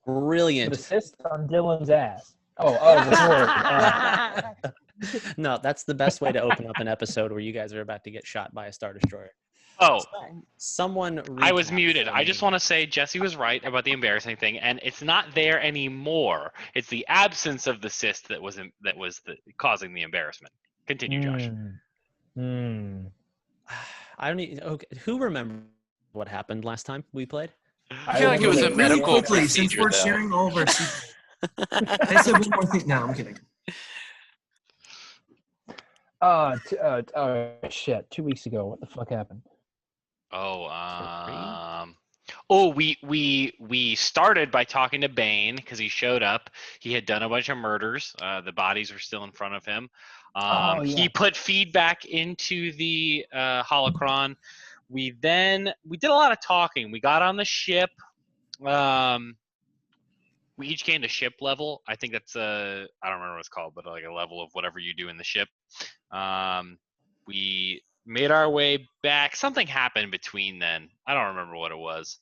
Brilliant. Assist on Dylan's ass. The sword. No, that's the best way to open up an episode where you guys are about to get shot by a Star Destroyer. Oh, someone I was recap muted. for I me. just want to say Jesse was right about the embarrassing thing, and it's not there anymore. It's the absence of the cyst that was causing the embarrassment. Continue, Josh. I don't even, okay. Who remembers what happened last time we played? I feel like it was a Really medical quickly, since procedure, we're though. sharing all of our secrets. I said one more thing. No, I'm kidding. Shit. 2 weeks ago, what the fuck happened? We started by talking to Bane because he showed up. He had done a bunch of murders. The bodies were still in front of him. He put feedback into the holocron. We did a lot of talking. We got on the ship. We each gained a ship level. I think that's I don't remember what it's called, but like a level of whatever you do in the ship. We made our way back. Something happened between then. I don't remember what it was.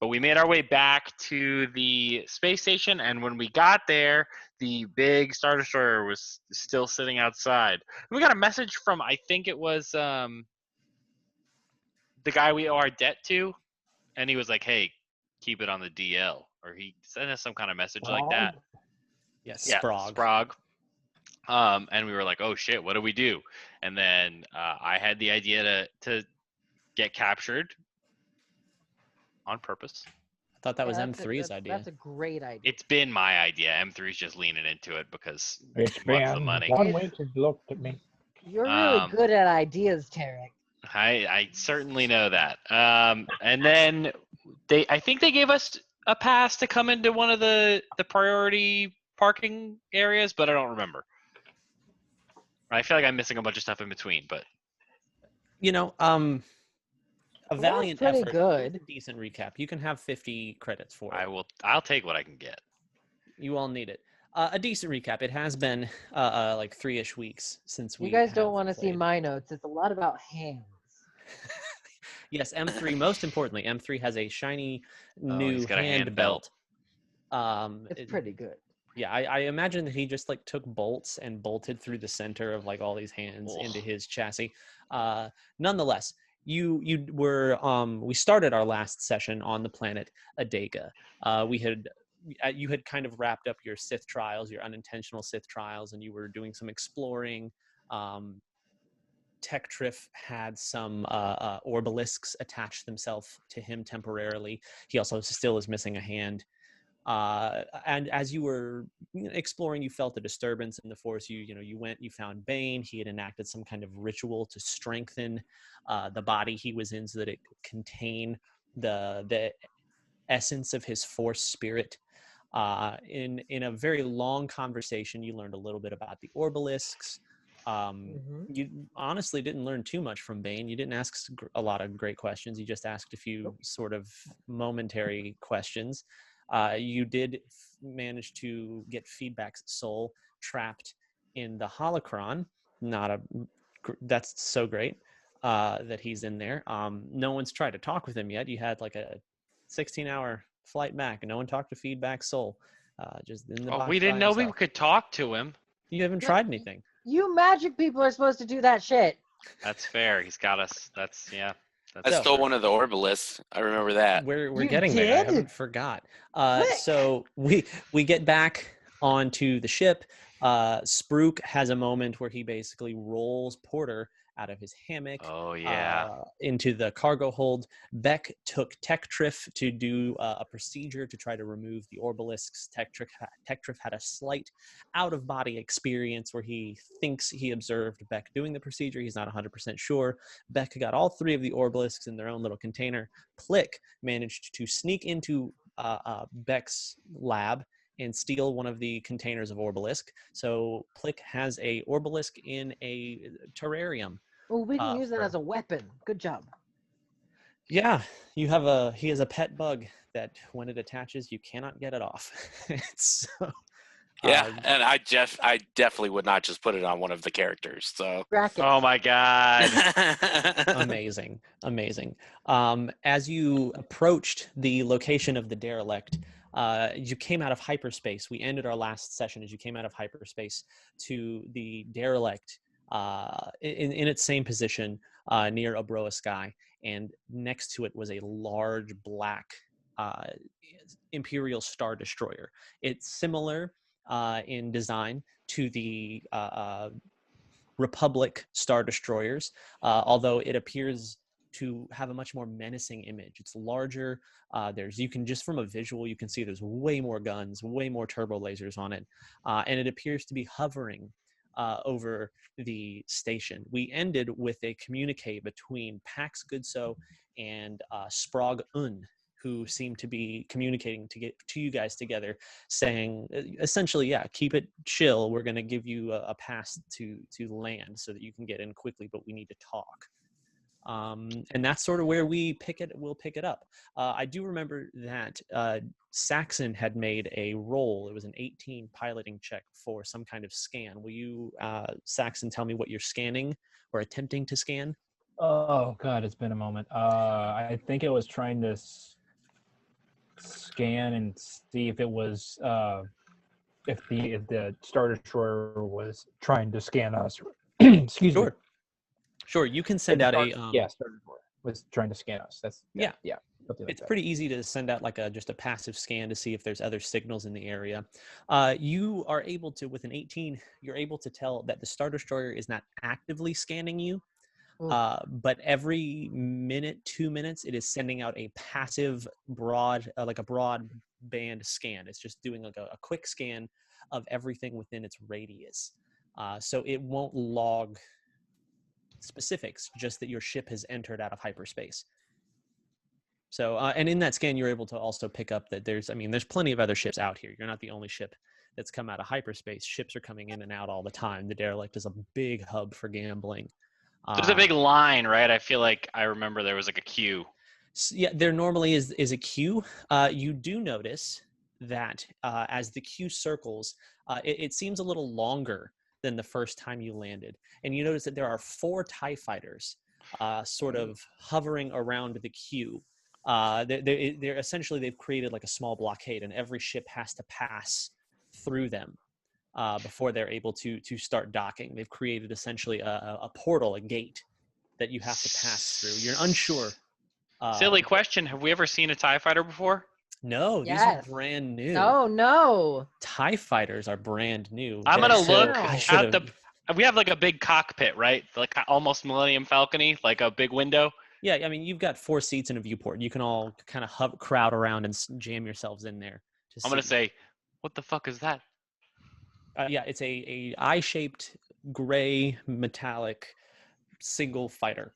But we made our way back to the space station, and when we got there, the big Star Destroyer was still sitting outside. And we got a message from, I think it was the guy we owe our debt to, and he was like, hey, keep it on the DL. Or he sent us some kind of message like that. Yes, Yeah, Sprague. And we were like, oh shit, what do we do? And then I had the idea to get captured on purpose. I thought that was M3's idea. That's a great idea. It's been my idea. M3's just leaning into it because It's he wants the been money. one week to look at me. You're really good at ideas, Tarek. I certainly know that. And then I think they gave us a pass to come into one of the priority parking areas, but I don't remember. I feel like I'm missing a bunch of stuff in between, but a valiant pretty effort. good. Decent recap. You can have 50 credits for it. I'll take what I can get. You all need it. A decent recap. It has been like 3-ish weeks since we. You guys don't want to see my notes. It's a lot about hands. Yes, M3. Most importantly, M3 has a shiny new he's got a hand belt. It's pretty good. Yeah, I imagine that he just like took bolts and bolted through the center of like all these hands into his chassis. Nonetheless, you were we started our last session on the planet Adega. You had kind of wrapped up your Sith trials, your unintentional Sith trials, and you were doing some exploring. Tektrif had some orbalisks attach themselves to him temporarily. He also still is missing a hand. And as you were exploring, you felt a disturbance in the force. You went, you found Bane. He had enacted some kind of ritual to strengthen the body he was in so that it could contain the essence of his force spirit. In a very long conversation, you learned a little bit about the orbalisks. You honestly didn't learn too much from Bane. You didn't ask a lot of great questions. You just asked a few sort of momentary questions. You did manage to get Feedback's soul trapped in the holocron. That's so great that he's in there. No one's tried to talk with him yet. You had like a 16-hour flight back, and no one talked to Feedback's soul. Just in the box we didn't know we could talk to him. You haven't tried anything. You magic people are supposed to do that shit. That's fair. He's got us. I stole one of the orbalisks. I remember that. We're You getting there. I did? haven't forgot. So we get back onto the ship. Spruik has a moment where he basically rolls Porter out of his hammock. Oh yeah. Into the cargo hold. Beck took Tektrif to do a procedure to try to remove the orbalisks. Tektrif had a slight out-of-body experience where he thinks he observed Beck doing the procedure. He's not 100% sure. Beck got all 3 of the orbalisks in their own little container. Plick managed to sneak into Beck's lab and steal one of the containers of orbalisk. So Plick has a orbalisk in a terrarium. Oh, we can use that as a weapon. Good job. Yeah, he has a pet bug that when it attaches, you cannot get it off. And I definitely would not just put it on one of the characters. So. Oh my god. Amazing. As you approached the location of the derelict, You came out of hyperspace. We ended our last session as you came out of hyperspace to the derelict in its same position near Obroa Sky, and next to it was a large black uh, Imperial Star Destroyer. It's similar in design to the Republic Star Destroyers, although it appears to have a much more menacing image. It's larger. You can just from a visual, you can see there's way more guns, way more turbo lasers on it, and it appears to be hovering over the station. We ended with a communique between Pax Goodso and Sprague Un, who seem to be communicating to get to you guys together, saying essentially, yeah, keep it chill. We're going to give you a pass to land so that you can get in quickly, but we need to talk. And that's sort of where we'll pick it up. I do remember that Saxon had made a roll. It was an 18 piloting check for some kind of scan. Will you, Saxon, tell me what you're scanning or attempting to scan? Oh God, it's been a moment. I think it was trying to scan and see if it was if the Star Destroyer was trying to scan us. Excuse me. Sure. You can send out a Star Destroyer was trying to scan us. That's yeah. Something like It's that. pretty easy to send out like just a passive scan to see if there's other signals in the area. You are able to, with an 18, you're able to tell that the Star Destroyer is not actively scanning you, but every minute, 2 minutes, it is sending out a passive like a broadband scan. It's just doing like a quick scan of everything within its radius. So it won't log specifics, just that your ship has entered out of hyperspace. So, and in that scan, you're able to also pick up that there's plenty of other ships out here. You're not the only ship that's come out of hyperspace. Ships are coming in and out all the time. The derelict is a big hub for gambling. There's a big line, right? I feel like I remember there was like a queue. Yeah, there normally is a queue. You do notice that as the queue circles, it seems a little longer than the first time you landed. And you notice that there are 4 TIE fighters sort of hovering around the queue. They're essentially, they've created like a small blockade, and every ship has to pass through them before they're able to start docking. They've created essentially a portal, a gate that you have to pass through. You're unsure. Silly question. Have we ever seen a TIE fighter before? No, these are brand new. No. TIE fighters are brand new. I'm going to look at we have like a big cockpit, right? Like almost Millennium Falcon-y, like a big window. Yeah, I mean, you've got 4 seats in a viewport. You can all kind of crowd around and jam yourselves in there. I'm going to say, what the fuck is that? Yeah, it's a eye-shaped gray metallic single fighter.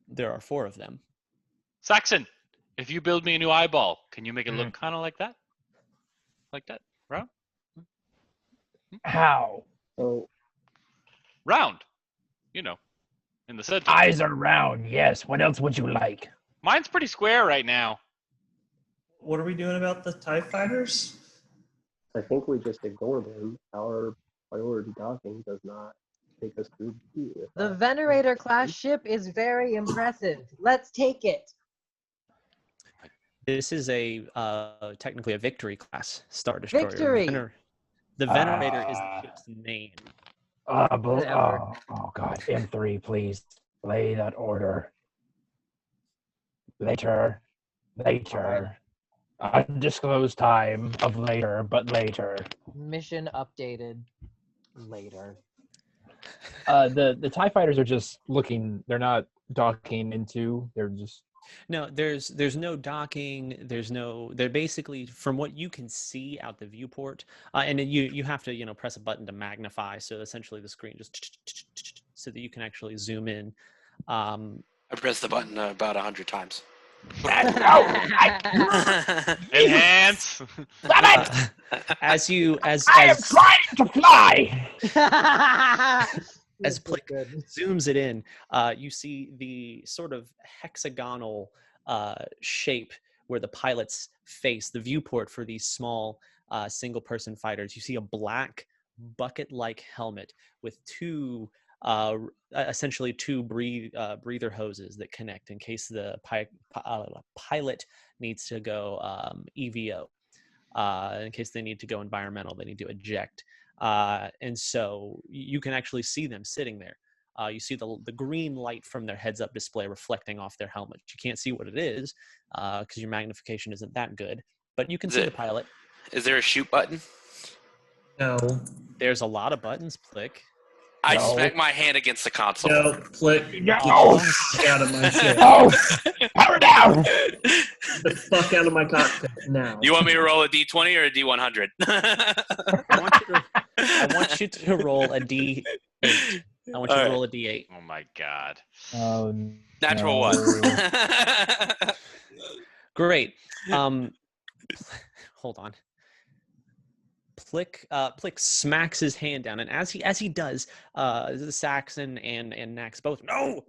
There are 4 of them. Saxon, if you build me a new eyeball, can you make it look kind of like that? Like that? Round? How? Oh, Round. You know, in the center. Eyes are round. Yes. What else would you like? Mine's pretty square right now. What are we doing about the TIE fighters? I think we just ignore them. Our priority docking does not take us through the queue. The Venerator class ship is very impressive. Let's take it. This is technically a Victory class Star Destroyer. Victory. The Venerator is the ship's name. Oh God. M3, please. Lay that order. Later. Undisclosed time of later, but later. Mission updated later. The TIE fighters are just looking. They're not docking into. They're just. No, there's no docking. They're basically, from what you can see out the viewport, and then you have to press a button to magnify. So essentially, the screen just so that you can actually zoom in. I pressed the button about 100 times. Enhance. As I am trying to fly. As Plick zooms it in, you see the sort of hexagonal shape where the pilots face the viewport for these small single-person fighters. You see a black bucket-like helmet with essentially two breather hoses that connect in case the pilot needs to go EVO. in case they need to go environmental, they need to eject. And so you can actually see them sitting there. You see the green light from their heads-up display reflecting off their helmet. You can't see what it is because your magnification isn't that good, but you can see the pilot. Is there a shoot button? No. There's a lot of buttons, Plick. I No. smack my hand against the console. No, Plick. No. Get the fuck out of my ship. Oh, power down. Get the fuck out of my cockpit now. You want me to roll a D20 or a D100? I want you to roll a D8. I want you to roll a D8. Oh my god. Oh, Natural no. 1. Great. Hold on. Plick smacks his hand down, and as he does, the Saxon and Nax both no,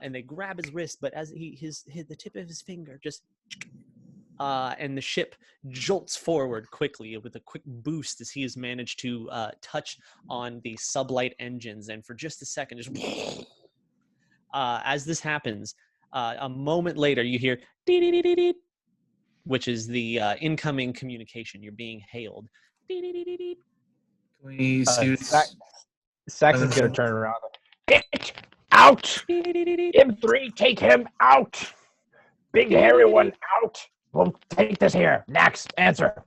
and they grab his wrist, but as the tip of his finger just, and the ship jolts forward quickly with a quick boost as he has managed to touch on the sublight engines, and for just a second, just as this happens, a moment later you hear dee dee dee dee dee, which is the incoming communication. You're being hailed. Dee dee dee dee dee. Can we shoot? Saxon's gonna turn around. Get out! Dee dee dee dee dee. M3, take him out! Big hairy one out! We'll take this here. Next, answer.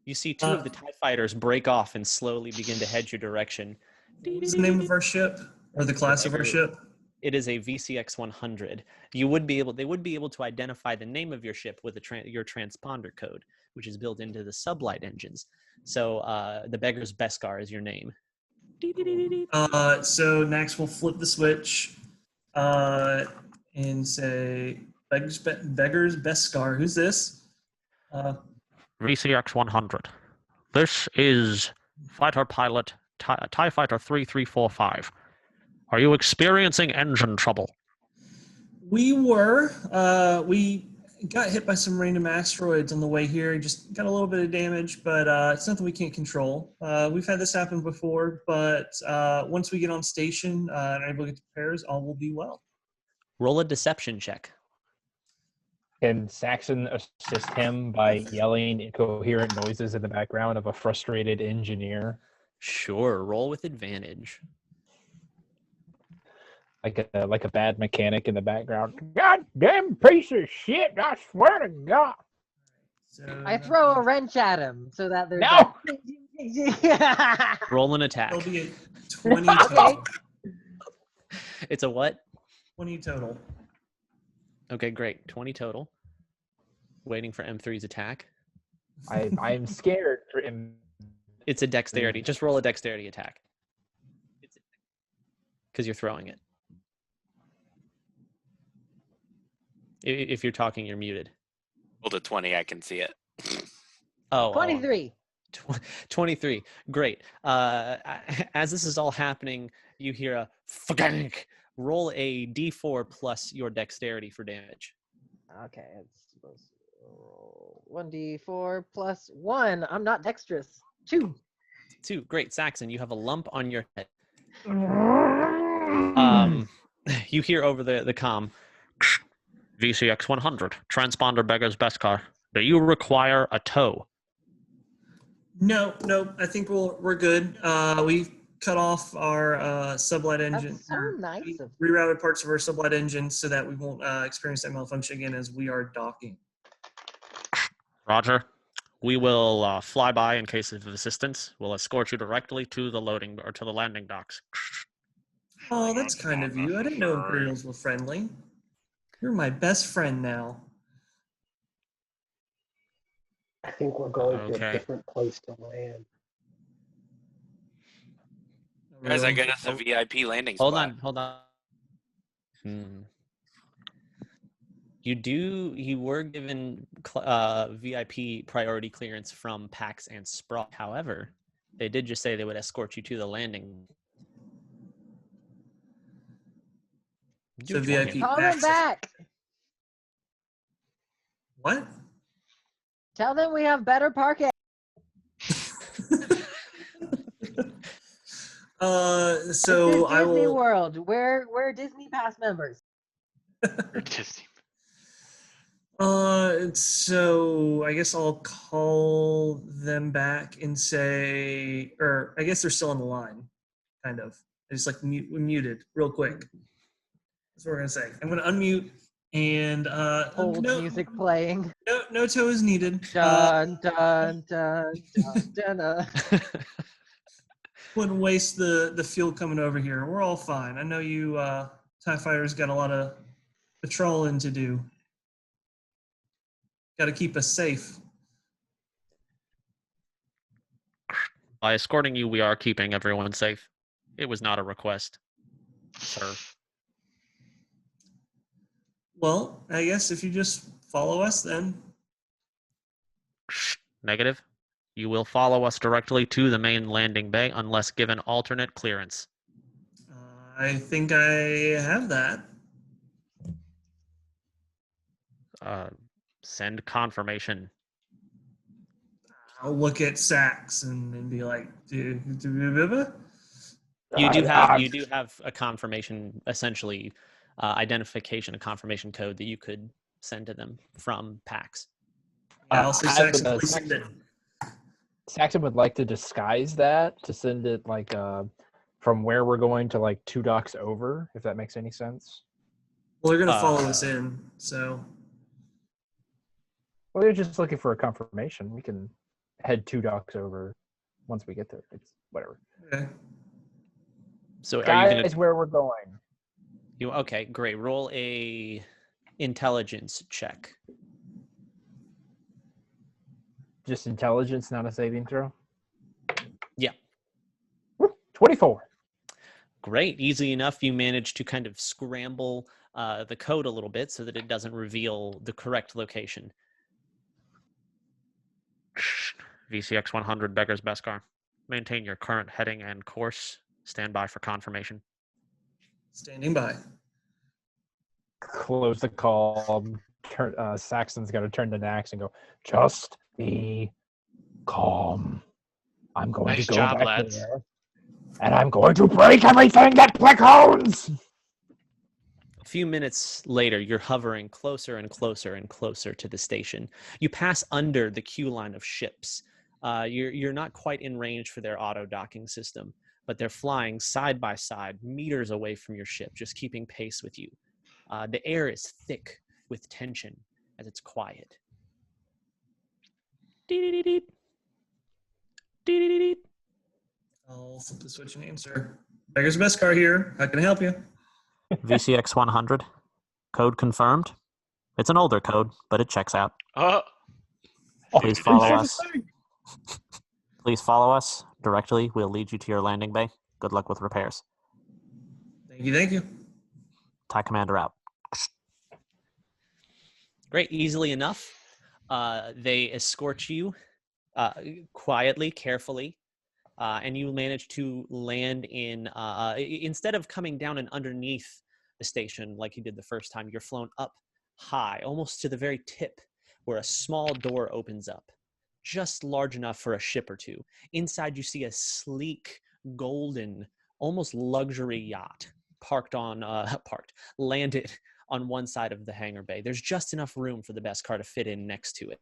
You see two of the TIE fighters break off and slowly begin to head your direction. What's the name of our ship? Or the class of our ship? It is a VCX 100. They would be able to identify the name of your ship with your transponder code, which is built into the sublight engines. So the Beggar's Beskar is your name. So Nax will flip the switch and say, Beggar's Beskar. Who's this? VCX 100. This is fighter pilot TIE Fighter 3345. Are you experiencing engine trouble? We got hit by some random asteroids on the way here. Just got a little bit of damage, but it's nothing we can't control. We've had this happen before, but once we get on station and are able to get to repairs, all will be well. Roll a deception check. Can Saxon assist him by yelling incoherent noises in the background of a frustrated engineer? Sure, roll with advantage. Like a bad mechanic in the background. God damn piece of shit! I swear to God. So, I throw a wrench at him so that there's No! Roll an attack. it'll be a 20 total. It's a what? 20 total. Okay, great. 20 total. Waiting for M3's attack. I'm scared for him. It's a dexterity. Just roll a dexterity attack. Because you're throwing it. If you're talking, you're muted. Rolled a 20, I can see it. Oh, 23. 23. Great. As this is all happening, you hear a fugank. Roll a d4 plus your dexterity for damage. Okay, it's supposed to roll 1d4 plus 1. I'm not dexterous. 2. 2. Great. Saxon, you have a lump on your head. You hear over the comm, VCX 100, transponder Beggar's Beskar. Do you require a tow? No. I think we're good. We cut off our sublight engine. That's so nice of We rerouted parts of our sublight engine so that we won't experience that malfunction again as we are docking. Roger. We will fly by in case of assistance. We'll escort you directly to the loading or to the landing docks. Oh, that's kind of you. I didn't know Imperials were friendly. You're my best friend now. I think we're going to Okay. a different place to land. Guys, I Really? got us a VIP landing Hold spot. on. You were given VIP priority clearance from Pax and Sprawl. However, they did just say they would escort you to the landing. So VIP Call them access. back. What? Tell them we have better parking. So I Disney will. World. We're Disney Pass members. Disney. So I guess I'll call them back and say, or I guess they're still on the line, kind of. I just like muted real quick. That's what we're gonna say. I'm gonna unmute and Old no, music playing. no toe is needed. Dun dun dun dun dun. Wouldn't waste the fuel coming over here. We're all fine. I know you TIE fighters got a lot of patrolling to do. Got to keep us safe. By escorting you, we are keeping everyone safe. It was not a request, sir. Well, I guess if you just follow us, then Negative. You will follow us directly to the main landing bay unless given alternate clearance. I think I have that. Send confirmation. I'll look at Sax and be like, You do have a confirmation, essentially, identification, a confirmation code that you could send to them from PAX. I'll say Saxon, please send it. Saxon would like to disguise that to send it like from where we're going to like 2 docks over, if that makes any sense. Well, they're gonna follow us in, so. Well, they're just looking for a confirmation. We can head 2 docks over once we get there. It's whatever. Okay. So Guys, are you gonna? where we're going. Okay, great. Roll a intelligence check. Just intelligence, not a saving throw? Yeah. 24. Great. Easy enough. You manage to kind of scramble the code a little bit so that it doesn't reveal the correct location. VCX 100, Beggar's Beskar. Maintain your current heading and course. Stand by for confirmation. Standing by. Close the call. Saxon's got to turn to Nax and go, just be calm. I'm going Nice to go job, back lads. there, and I'm going to break everything that Blick owns! A few minutes later, you're hovering closer and closer and closer to the station. You pass under the queue line of ships. You're not quite in range for their auto docking system, but they're flying side by side, meters away from your ship, just keeping pace with you. The air is thick with tension as it's quiet. Dee-dee-dee-dee. Dee-dee-dee-dee. I'll flip the switch and answer. Beggar's Beskar here. How can I help you? VCX 100. Code confirmed. It's an older code, but it checks out. Please follow us. Please follow us directly. We'll lead you to your landing bay. Good luck with repairs. Thank you, thank you. TIE Commander out. Great, easily enough. They escort you quietly, carefully, and you manage to land in, instead of coming down and underneath the station like you did the first time, you're flown up high, almost to the very tip, where a small door opens up, just large enough for a ship or two. Inside, you see a sleek, golden, almost luxury yacht landed on one side of the hangar bay. There's just enough room for the Beskar to fit in next to it.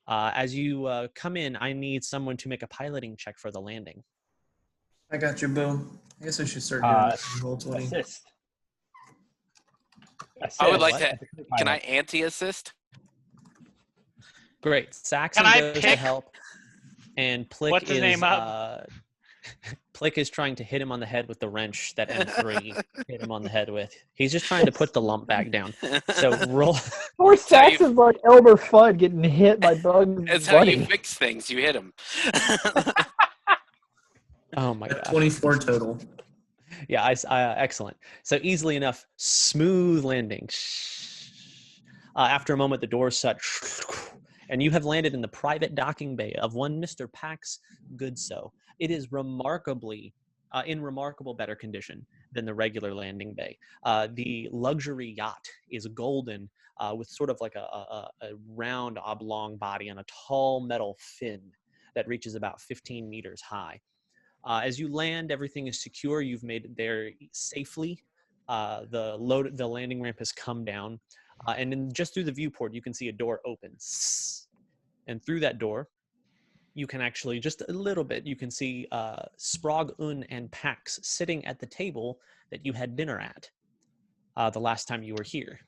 As you come in, I need someone to make a piloting check for the landing. I got you, Boo. I guess I should start doing this in roll 20. Assist. I would like What? to. Can I anti-assist? Great. Saxon Can I goes to pick- help, and Plick What's his is name up? Plick is trying to hit him on the head with the wrench that M3 hit him on the head with. He's just trying to put the lump back down. So roll. Poor Saxon's like Elmer Fudd getting hit by Bugs It's how you Bunny. fix things. You hit him. Oh my god. 24 total. Yeah, excellent. So easily enough, smooth landing. After a moment, the doors shut, and you have landed in the private docking bay of one Mr. Pax Goodso. It is in remarkable better condition than the regular landing bay. The luxury yacht is golden with sort of like a round oblong body on a tall metal fin that reaches about 15 meters high. As you land, everything is secure. You've made it there safely. The landing ramp has come down. And then just through the viewport, you can see a door open. And through that door, you can actually, just a little bit, you can see Sprague, Un, and Pax sitting at the table that you had dinner at the last time you were here.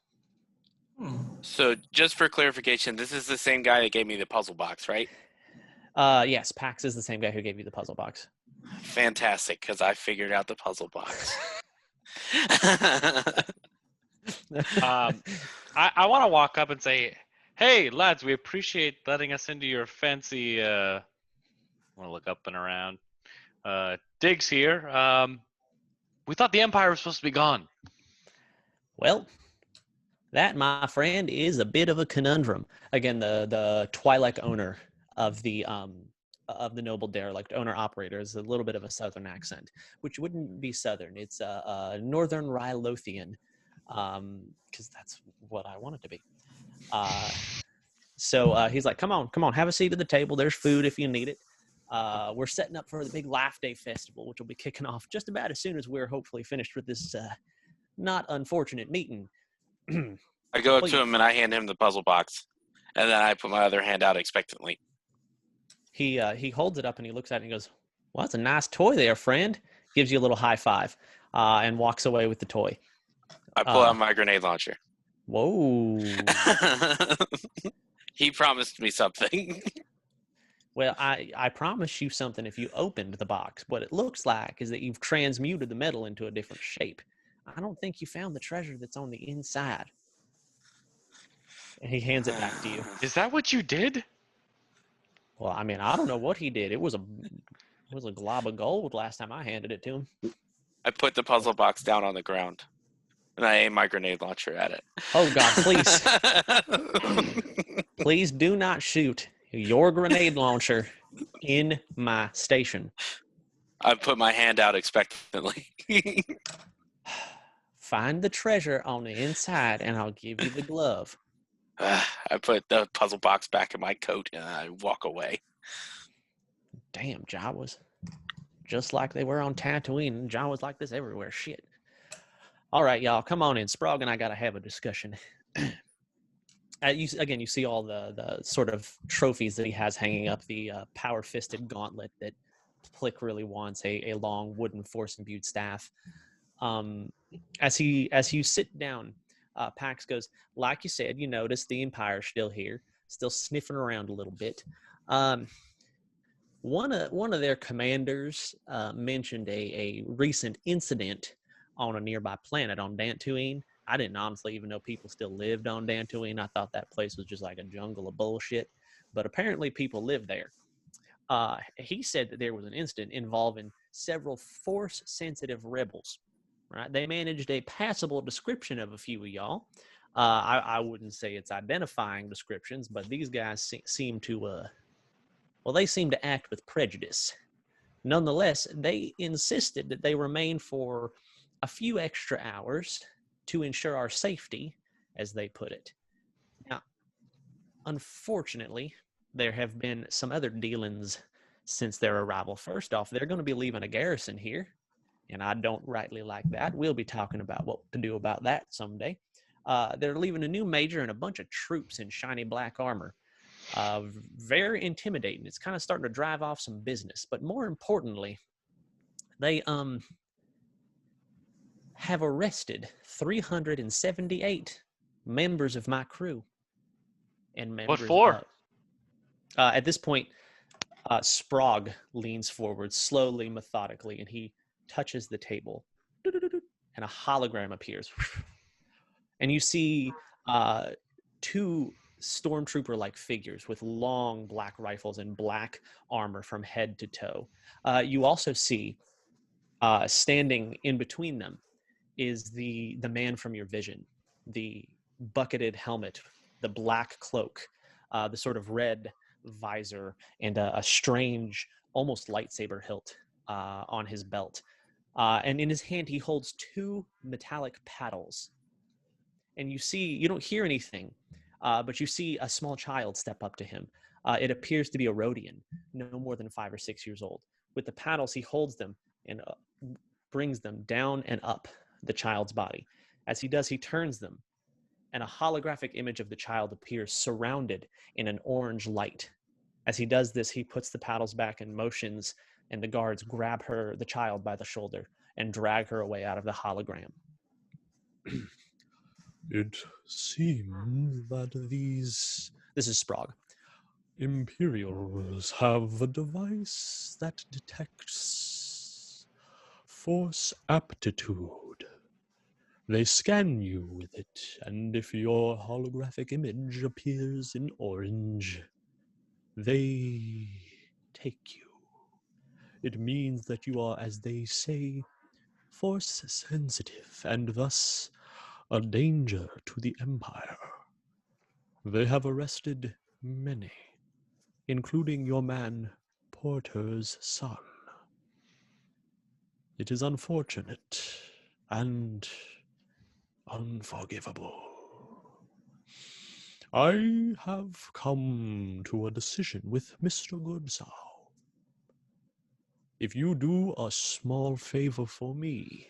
So just for clarification, this is the same guy that gave me the puzzle box, right? Yes, Pax is the same guy who gave you the puzzle box. Fantastic, because I figured out the puzzle box. I want to walk up and say, "Hey, lads, we appreciate letting us into your fancy." I want to look up and around. Diggs here. We thought the Empire was supposed to be gone. Well, that, my friend, is a bit of a conundrum. Again, the Twi'lek owner of the noble derelict owner operator is a little bit of a southern accent, which wouldn't be southern. It's a northern Rylothian, because that's what I want it to be. So he's like, come on, have a seat at the table. There's food if you need it. We're setting up for the big Laugh Day festival, which will be kicking off just about as soon as we're hopefully finished with this not unfortunate meeting. I go up to him and I hand him the puzzle box, and then I put my other hand out expectantly. He holds it up and he looks at it and he goes, "Well, that's a nice toy there, friend." Gives you a little high five and walks away with the toy. I pull out my grenade launcher. Whoa. He promised me something. Well, I promise you something if you opened the box. What it looks like is that you've transmuted the metal into a different shape. I don't think you found the treasure that's on the inside. And he hands it back to you. Is that what you did? Well, I mean, I don't know what he did. It was a glob of gold last time I handed it to him. I put the puzzle box down on the ground, and I aim my grenade launcher at it. Oh, God, please. Please do not shoot your grenade launcher in my station. I put my hand out expectantly. Find the treasure on the inside, and I'll give you the glove. I put the puzzle box back in my coat, and I walk away. Damn, Jawas. Just like they were on Tatooine. Jawas like this everywhere. Shit. All right, y'all, come on in. Sprague and I got to have a discussion. You see all the sort of trophies that he has hanging up, the power-fisted gauntlet that Plick really wants, a long wooden force-imbued staff. As you sit down, Pax goes, like you said, you notice the Empire's still here, still sniffing around a little bit. One of their commanders mentioned a recent incident on a nearby planet on Dantooine. I didn't honestly even know people still lived on Dantooine. I thought that place was just like a jungle of bullshit. But apparently people live there. He said that there was an incident involving several force-sensitive rebels. Right? They managed a passable description of a few of y'all. I wouldn't say it's identifying descriptions, but these guys seem to, they seem to act with prejudice. Nonetheless, they insisted that they remain for a few extra hours to ensure our safety, as they put it. Now, unfortunately, there have been some other dealings since their arrival. First off, they're going to be leaving a garrison here, and I don't rightly like that. We'll be talking about what to do about that someday. They're leaving a new major and a bunch of troops in shiny black armor. Very intimidating. It's kind of starting to drive off some business. But more importantly, they have arrested 378 members of my crew. And members What for? At this point, Sprague leans forward slowly, methodically, and he touches the table. And a hologram appears. And you see two stormtrooper-like figures with long black rifles and black armor from head to toe. You also see standing in between them is the man from your vision, the bucketed helmet, the black cloak, the sort of red visor, and a strange, almost lightsaber hilt on his belt. And in his hand, he holds two metallic paddles. And you don't hear anything, but you see a small child step up to him. It appears to be a Rhodian, no more than 5 or 6 years old. With the paddles, he holds them and brings them down and up the child's body. As he does, he turns them and a holographic image of the child appears surrounded in an orange light. As he does this, he puts the paddles back and motions, and the guards grab the child by the shoulder, and drag her away out of the hologram. It seems that these... This is Sprague. Imperials have a device that detects force aptitude. They scan you with it, and if your holographic image appears in orange, they take you. It means that you are, as they say, force sensitive, and thus a danger to the Empire. They have arrested many, including your man, Porter's son. It is unfortunate and unforgivable. I have come to a decision with Mr. Goodsow. If you do a small favor for me,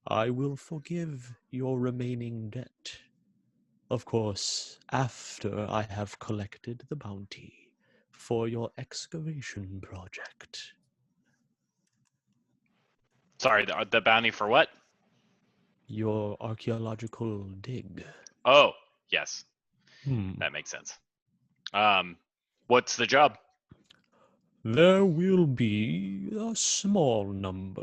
I will forgive your remaining debt. Of course, after I have collected the bounty for your excavation project. Sorry, the bounty for what? Your archaeological dig. Oh, yes. Hmm. That makes sense. What's the job? There will be a small number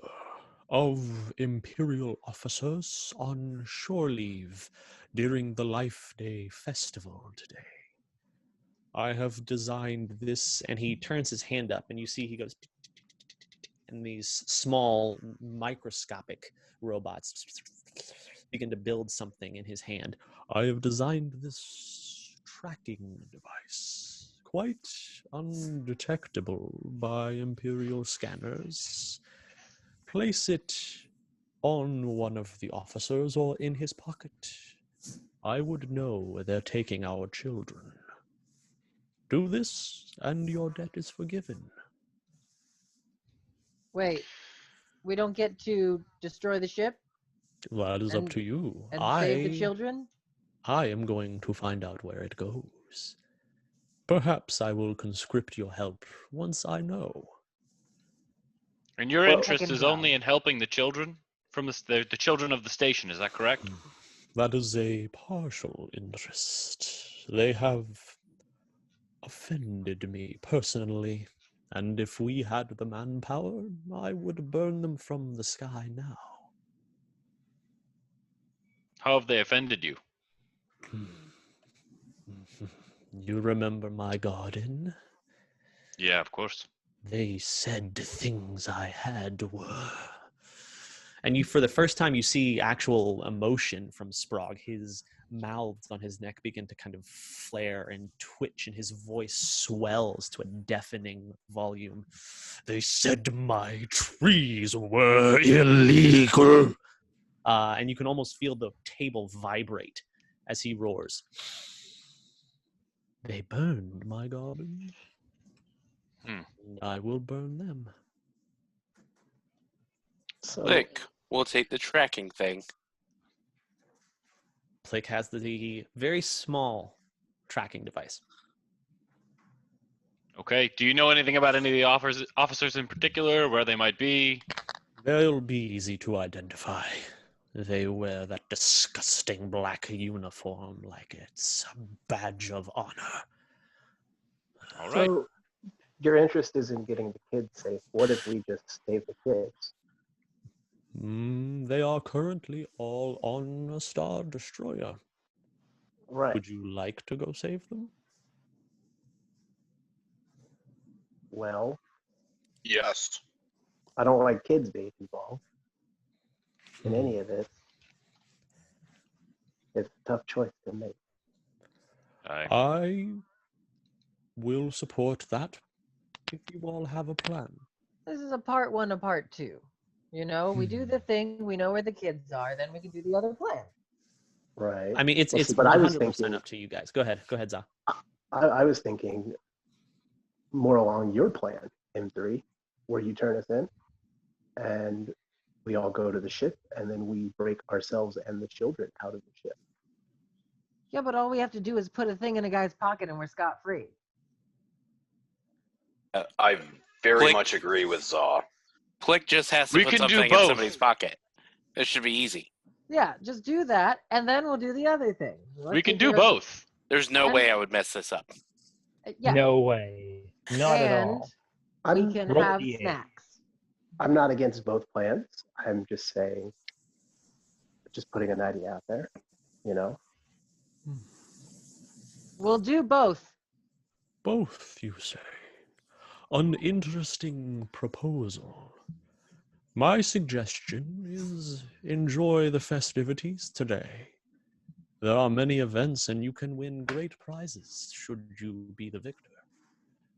of Imperial officers on shore leave during the Life Day festival today. I have designed this, and he turns his hand up, and you see he goes, and these small microscopic robots begin to build something in his hand. I have designed this tracking device, quite undetectable by Imperial scanners. Place it on one of the officers or in his pocket. I would know they're taking our children. Do this, and your debt is forgiven. Wait, we don't get to destroy the ship That is up And- to you. and save the children? I am going to find out where it goes. Perhaps I will conscript your help once I know. And your Well, interest second is job. only in helping the children from the children of the station. Is that correct? That is a partial interest. They have offended me personally, and if we had the manpower, I would burn them from the sky now. How have they offended you? You remember my garden? Yeah, of course. They said things I had were. And you, for the first time, you see actual emotion from Sprague. His mouths on his neck begin to kind of flare and twitch, and his voice swells to a deafening volume. They said my trees were illegal. And you can almost feel the table vibrate as he roars. They burned my garden. I will burn them. So Click. We'll take the tracking thing. Plick has the very small tracking device. Okay. Do you know anything about any of the officers in particular, where they might be? They'll be easy to identify. They wear that disgusting black uniform like it's a badge of honor. All right. So your interest is in getting the kids safe. What if we just save the kids? They are currently all on a Star Destroyer. Right. Would you like to go save them? Well, Yes. I don't like kids being involved in any of this. It's a tough choice to make. I will support that if you all have a plan. This is a part one, a part two. You know, we do the thing, we know where the kids are, then we can do the other plan. Right. I mean, it's Well, it's see, but I was 100% thinking- up to you guys. Go ahead, Zah. I was thinking more along your plan, M3, where you turn us in and we all go to the ship and then we break ourselves and the children out of the ship. Yeah, but all we have to do is put a thing in a guy's pocket and we're scot-free. I very Click. much agree with Zaw. Click just has to We put can do something in both. somebody's pocket. It should be easy. Yeah, just do that, and then we'll do the other thing. Let's We can take do care of both. There's no And- way I would mess this up. Yeah, No way. Not at and all. we I'm can roll have the eight. snacks. I'm not against both plans. I'm just saying, just putting an idea out there, you know. We'll do both. Both, you say? An interesting proposal. My suggestion is enjoy the festivities today. There are many events, and you can win great prizes should you be the victor.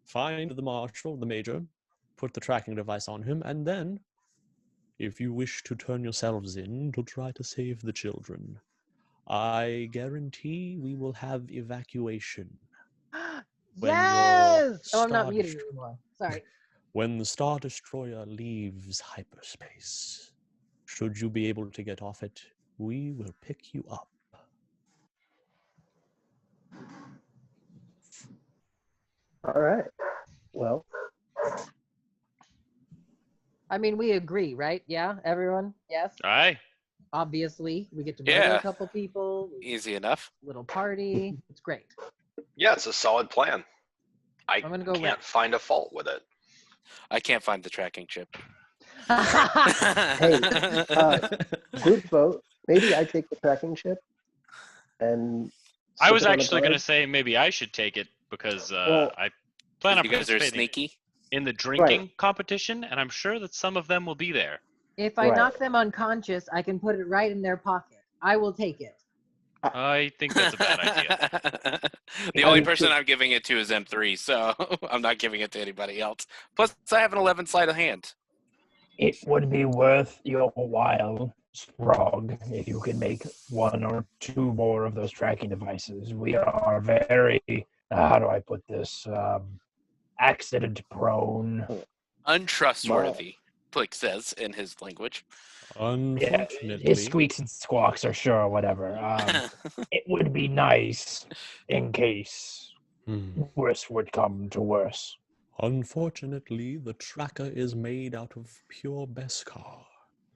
Find the marshal, the major, put the tracking device on him, and then, if you wish to turn yourselves in to try to save the children, I guarantee we will have evacuation. When your Yes! Oh, I'm not Star muted Destroyer- anymore. Sorry. When the Star Destroyer leaves hyperspace, should you be able to get off it, we will pick you up. All right. Well, I mean, we agree, right? Yeah, everyone? Yes? Aye. Obviously, we get to murder Yeah. a couple people. Easy enough. Little party. It's great. Yeah, it's a solid plan. I I'm gonna go can't red. find a fault with it. I can't find the tracking chip. Hey, group vote. Maybe I take the tracking chip. And I slip was it on the actually going to guard. say maybe I should take it because Well, I plan on You guys are participating sneaky. in the drinking competition, and I'm sure that some of them will be there. If I Right. knock them unconscious, I can put it right in their pocket. I will take it. I think that's a bad idea. The only I'm person sure- I'm giving it to is M3, so I'm not giving it to anybody else. Plus, I have an 11 sleight of hand. It would be worth your while, Sprog, if you could make one or two more of those tracking devices. We are very, how do I put this, accident prone. Untrustworthy, Plick says in his language. Yeah, Unfortunately, his squeaks and squawks are sure, whatever. It would be nice in case worse would come to worse. unfortunately, the tracker is made out of pure Beskar.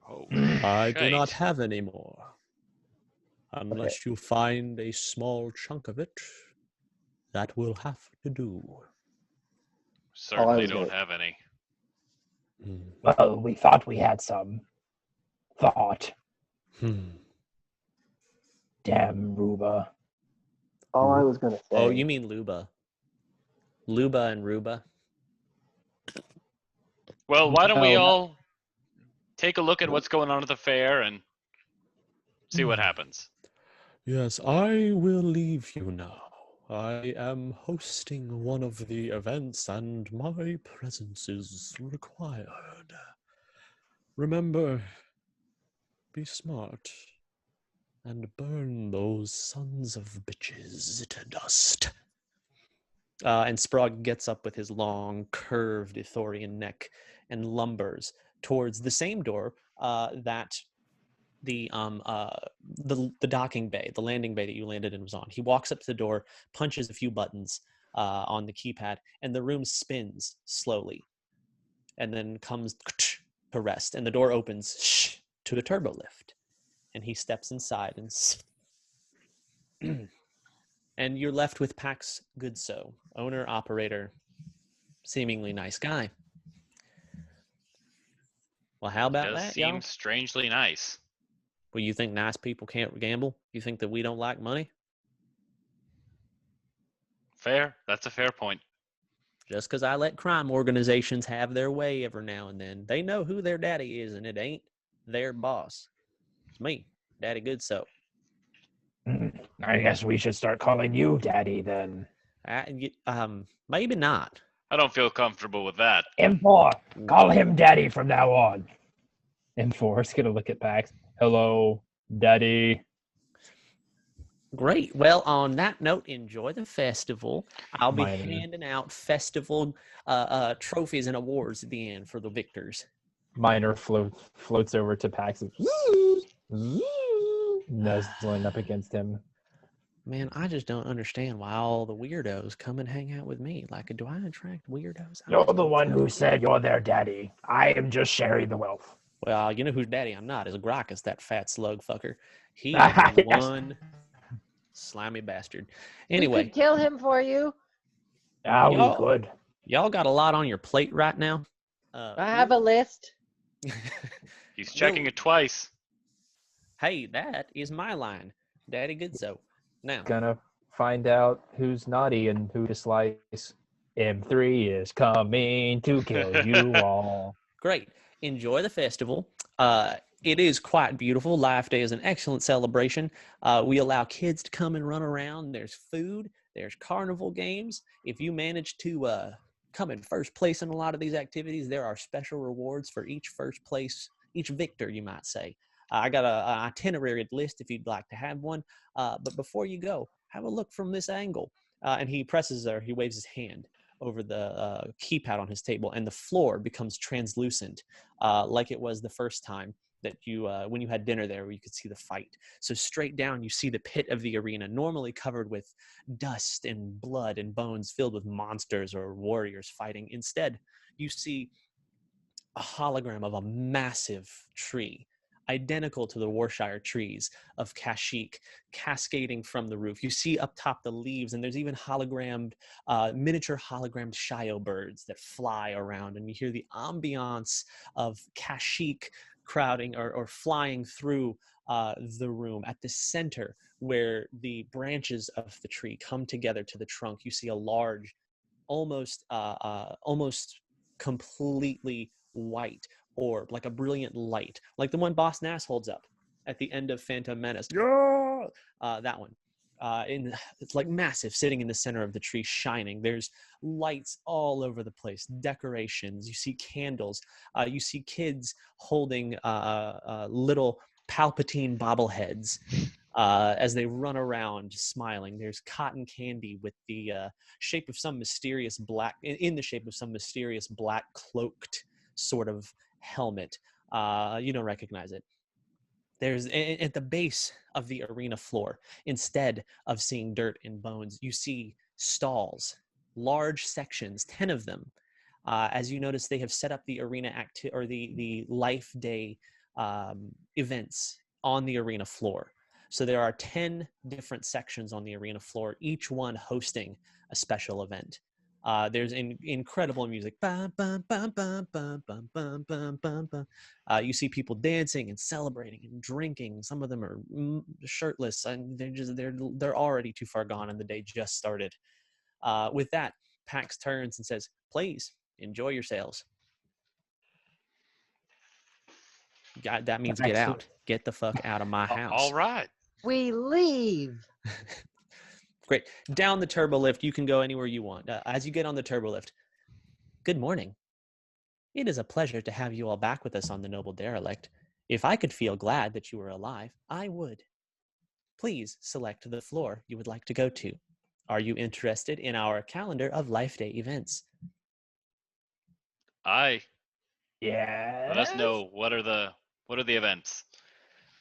Oh, I do not shite. have any more. Unless you find a small chunk of it, that will have to do. Certainly was don't gonna- have any. Well, we thought we had some. Thought. Damn, Ruba. all I was gonna say. Oh, you mean Luba. Luba and Ruba. Well, why don't we No, all take a look at what's going on at the fair and see what happens? Yes, I will leave you now. I am hosting one of the events and my presence is required. Remember, be smart and burn those sons of bitches to dust. And Sprague gets up with his long, curved Ithorian neck and lumbers towards the same door that the docking bay, the landing bay that you landed in was on. He walks up to the door, punches a few buttons on the keypad, and the room spins slowly, and then comes to rest. And the door opens to the turbo lift, and he steps inside, and and you're left with Pax Goodso, owner operator, seemingly nice guy. Well, how about Does that, seem y'all? strangely nice. Well, you think nice people can't gamble? You think that we don't like money? Fair. That's a fair point. Just because I let crime organizations have their way every now and then, they know who their daddy is, and it ain't their boss. It's me, Daddy Goodso. I guess we should start calling you Daddy then. Maybe not. I don't feel comfortable with that. M4, call him Daddy from now on. M4 is gonna look at Pax. Hello, Daddy. Great. Well, on that note, enjoy the festival. I'll be Minor. handing out festival trophies and awards at the end for the victors. Minor floats over to Pax and nuzzling up against him. Man, I just don't understand why all the weirdos come and hang out with me. Like, do I attract weirdos? I You're just the don't one see who it. said you're their daddy. I am just sharing the wealth. Well, you know whose daddy I'm not is Gracchus, that fat slug fucker. He is one slimy bastard. We Anyway, could kill him for you. Yeah, we y'all, could. y'all got a lot on your plate right now. I have a list. He's checking it twice. Hey, that is my line, Daddy Goodso. Now, Gonna find out who's naughty and who to slice. M3 is coming to kill you all. great. Enjoy the festival. It is quite beautiful. Life Day is an excellent celebration. We allow kids to come and run around. There's food. There's carnival games. If you manage to come in first place in a lot of these activities, there are special rewards for each first place, each victor, you might say. I got an itinerary list if you'd like to have one. But before you go, have a look from this angle. And he he waves his hand over the keypad on his table, and the floor becomes translucent, like it was the first time that when you had dinner there, where you could see the fight. So straight down, you see the pit of the arena, normally covered with dust and blood and bones, filled with monsters or warriors fighting. Instead, you see a hologram of a massive tree, identical to the Warshire trees of Kashyyyk, cascading from the roof. You see up top the leaves, and there's even miniature hologrammed Shio birds that fly around, and you hear the ambiance of Kashyyyk crowding or flying through the room. At the center, where the branches of the tree come together to the trunk, you see a large, almost completely white orb, like a brilliant light, like the one Boss Nass holds up at the end of Phantom Menace. That one. It's like massive, sitting in the center of the tree, shining. There's lights all over the place, decorations. You see candles. You see kids holding little Palpatine bobbleheads as they run around smiling. There's cotton candy with the shape of some mysterious in the shape of some mysterious black cloaked sort of helmet. You don't recognize it. There's at the base of the arena floor, instead of seeing dirt and bones, you see stalls, large sections, 10 of them. As you notice, they have set up the arena the Life Day events on the arena floor. So there are 10 different sections on the arena floor, each one hosting a special event. There's incredible music. You see people dancing and celebrating and drinking. Some of them are shirtless, and they're already too far gone, and the day just started. With that, Pax turns and says, "Please enjoy yourselves." That means get out. Get the fuck out of my house. All right. We leave. Great. Down the turbo lift, you can go anywhere you want. As you get on the turbo lift, good morning. It is a pleasure to have you all back with us on the Noble Derelict. If I could feel glad that you were alive, I would. Please select the floor you would like to go to. Are you interested in our calendar of Life Day events? Aye. Yeah. Let us know what are the events.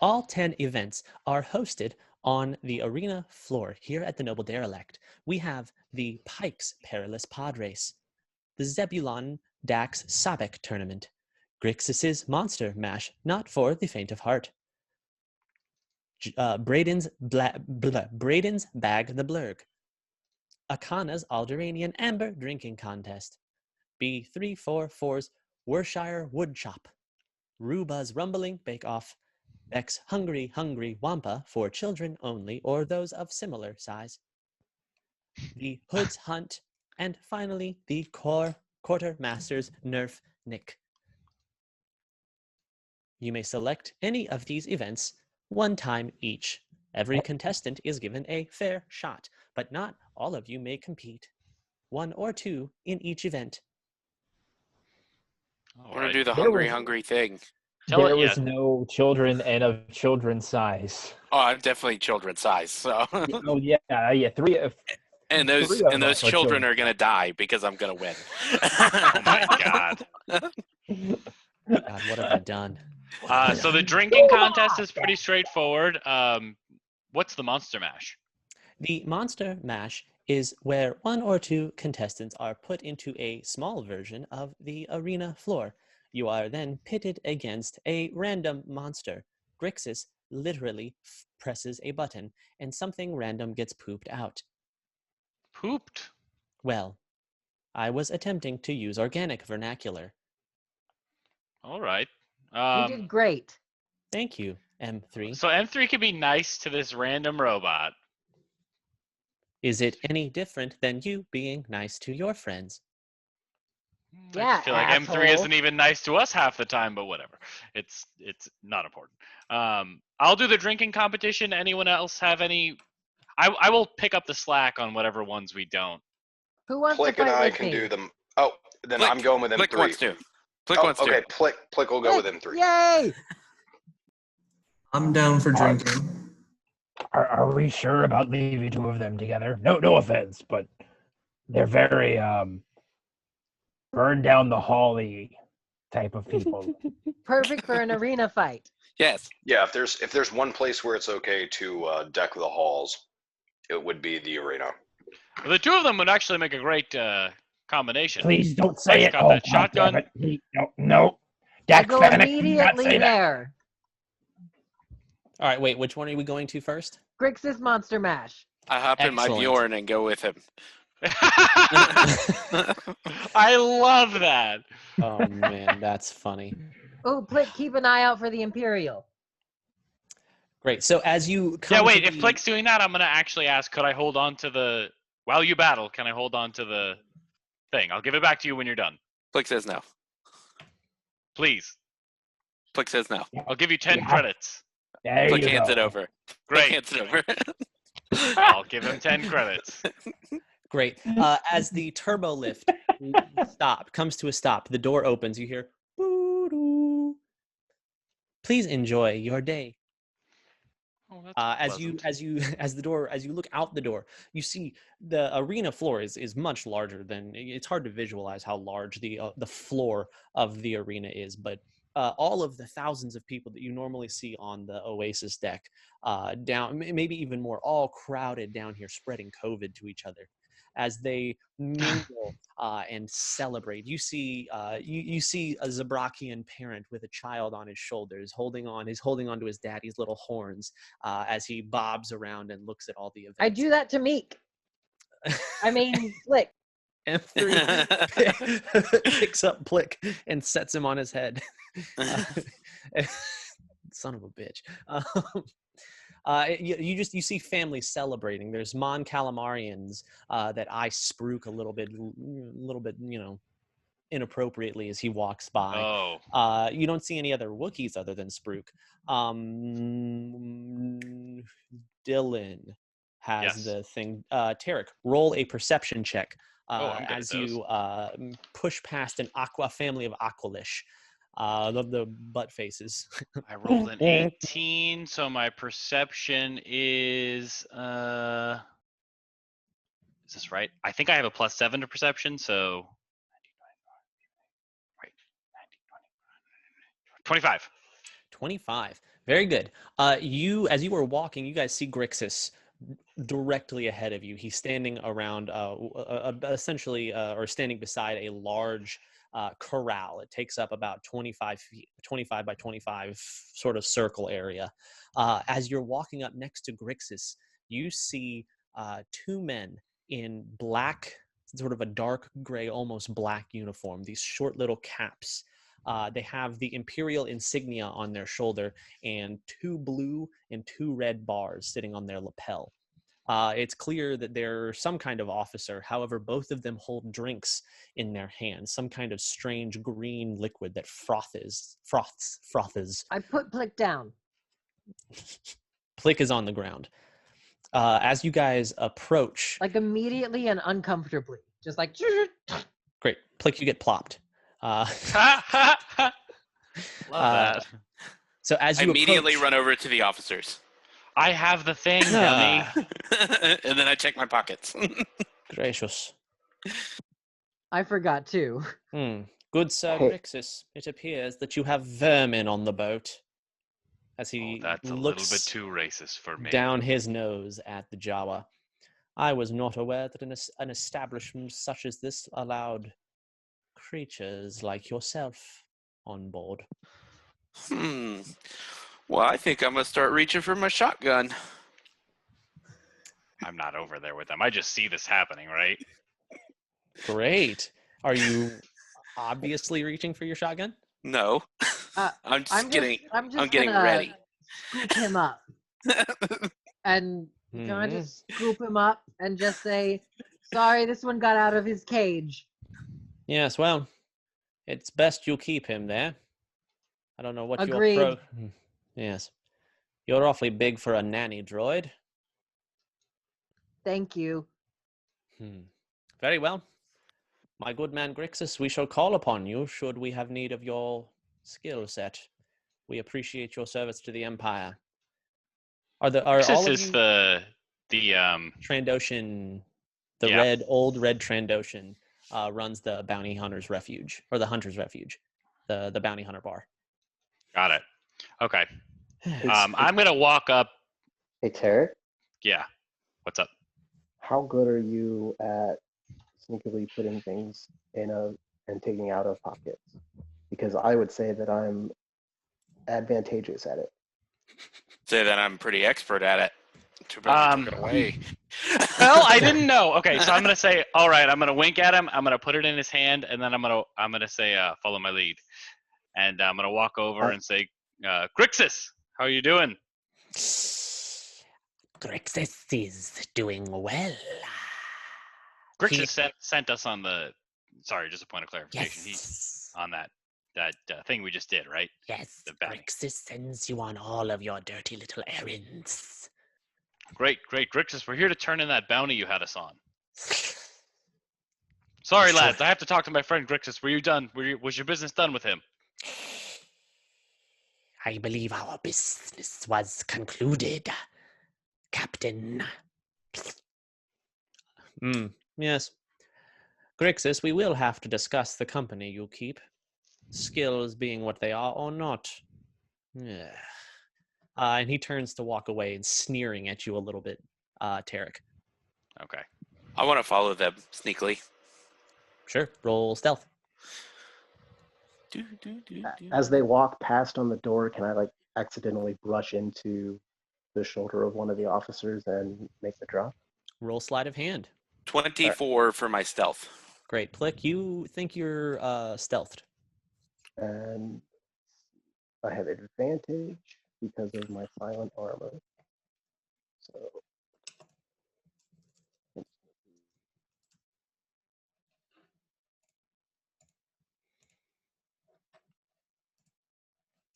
All 10 events are hosted on the arena floor here at the Noble Derelict. We have the Pikes Perilous Pod Race, the Zebulon Dax Sabek Tournament, Grixis's Monster Mash Not for the Faint of Heart, Braden's Bag the Blurg, Akana's Alderanian Amber Drinking Contest, B344's Warshire Wood Chop, Ruba's Rumbling Bake Off, Beck's Hungry Wampa for children only or those of similar size, the Hood's Hunt, and finally the Quartermaster's Nerf Nick. You may select any of these events one time each. Every contestant is given a fair shot, but not all of you may compete. 1 or 2 in each event. I want to do the hungry thing. There was no children and of children's size. Oh, I'm definitely children's size. So. Oh yeah, 3. And those children are gonna die because I'm gonna win. Oh my god. God, what have I done? So the drinking contest is pretty straightforward. What's the Monster Mash? The Monster Mash is where 1 or 2 contestants are put into a small version of the arena floor. You are then pitted against a random monster. Grixis literally presses a button, and something random gets pooped out. Pooped. Well, I was attempting to use organic vernacular. All right. You did great. Thank you, M3. So M3 can be nice to this random robot. Is it any different than you being nice to your friends? I Yeah, feel like M3 asshole. isn't even nice to us half the time, but whatever. It's not important. I'll do the drinking competition. Anyone else have any? I will pick up the slack on whatever ones we don't. Who wants Plick to and fight I with can me? do them. Oh, then Plick. I'm going with Plick M3. wants to. Plick wants okay, to. Plick will go with M3. Yay! I'm down for drinking. Are we sure about leaving 2 of them together? No offense, but they're very burn down the Holly type of people. Perfect for an arena fight. Yes. Yeah, if there's one place where it's okay to deck the halls, it would be the arena. Well, the 2 of them would actually make a great combination. Please don't say Plick's it. got Oh, that God damn shotgun. it. No. I Dak go Fennec, do not immediately say that. there. All right, wait, which one are we going to first? Grixis Monster Mash. I hop in my Excellent. Bjorn and go with him. I love that. Oh, man, that's funny. Oh, Plick, keep an eye out for the Imperial. Great. So as you come Yeah, wait. to If Plick's doing that, I'm gonna actually ask. Could I hold on to the while you battle? Can I hold on to the thing? I'll give it back to you when you're done. Plick says no. Please. Plick says no. I'll give you 10 Yeah. credits. There Plick you hands go. it over. Plick Great. hands it over. I'll give him 10 credits. Great. As the turbo lift comes to a stop, the door opens. You hear, "Boo-doo." Please enjoy your day. Oh, that's As pleasant. you look out the door, you see the arena floor is much larger than. It's hard to visualize how large the floor of the arena is, but all of the thousands of people that you normally see on the Oasis deck, maybe even more, all crowded down here, spreading COVID to each other as they mingle and celebrate. You see you see a Zabrakian parent with a child on his shoulders, holding on to his daddy's little horns as he bobs around and looks at all the events. I do that to Meek. I mean, Plick. M3 picks up Plick and sets him on his head. Son of a bitch. You see families celebrating. There's Mon Calamarians that eye Spruik a little bit, inappropriately as he walks by. Oh. You don't see any other Wookiees other than Spruik. Dylan has the thing. Tarek, roll a perception check I'm good as at those. you push past a family of Aqualish. The butt faces. I rolled an 18, so my perception is this right? I think I have a +7 to perception, so 25. 25. Very good. As you were walking, you guys see Grixis directly ahead of you. He's standing around, essentially, or standing beside a large corral. It takes up about 25 by 25 sort of circle area. As you're walking up next to Grixis, you see 2 men in black, sort of a dark gray, almost black uniform, these short little caps. They have the Imperial insignia on their shoulder and 2 blue and 2 red bars sitting on their lapel. It's clear that they're some kind of officer. However, both of them hold drinks in their hands, some kind of strange green liquid that froths. I put Plick down. Plick is on the ground. As you guys approach, Like immediately and uncomfortably. Just like great, Plick, you get plopped. Love that. So as I you immediately approach, run over to the officers. I have the thing, dummy. And then I check my pockets. Gracious. I forgot too. Good Sir Hey. Grixis, it appears that you have vermin on the boat. As he That's a looks little bit too racist for me. down his nose at the Jawa. I was not aware that an establishment such as this allowed creatures like yourself on board. Well, I think I'm gonna start reaching for my shotgun. I'm not over there with them. I just see this happening, right? Great. Are you obviously reaching for your shotgun? No, Uh, I'm just I'm getting. I'm just I'm getting gonna ready. scoop him up and gonna just scoop him up and just say, "Sorry, this one got out of his cage." Yes, well, it's best you keep him there. I don't know what Agreed. Yes. You're awfully big for a nanny droid. Thank you. Very well. My good man Grixis, we shall call upon you should we have need of your skill set. We appreciate your service to the Empire. Are all This of is you the Trandoshan, the Yeah. old red Trandoshan, runs the Bounty Hunter's Refuge, or the Hunter's Refuge, the Bounty Hunter bar. got it. Okay. Hey, I'm gonna walk up. hey, Tarek, Yeah. What's up? how good are you at sneakily putting things and taking out of pockets? Because I would say that I'm advantageous at it. Say that I'm pretty expert at it. Too bad I took it away. Well, I didn't know. Okay, so I'm gonna say, all right. I'm gonna wink at him. I'm gonna put it in his hand, and then I'm gonna say, follow my lead, and I'm gonna walk over and say, Grixis, how are you doing? Grixis is doing well. Grixis sent us on the. Sorry, just a point of clarification. Yes. On that thing we just did, right? Yes, The bounty. Grixis sends you on all of your dirty little errands. Great. Grixis, we're here to turn in that bounty you had us on. Sorry, Sure. lads. I have to talk to my friend Grixis. Were you done? Was your business done with him? I believe our business was concluded, Captain. Yes. Grixis, we will have to discuss the company you keep. Skills being what they are or not. Yeah. And he turns to walk away and sneering at you a little bit, Tarek. Okay. I want to follow them sneakily. Sure. Roll stealth. As they walk past on the door, can I like accidentally brush into the shoulder of one of the officers and make the drop? Roll sleight of hand. 24 for my stealth. Great. Plick, you think you're stealthed. And I have advantage because of my silent armor. So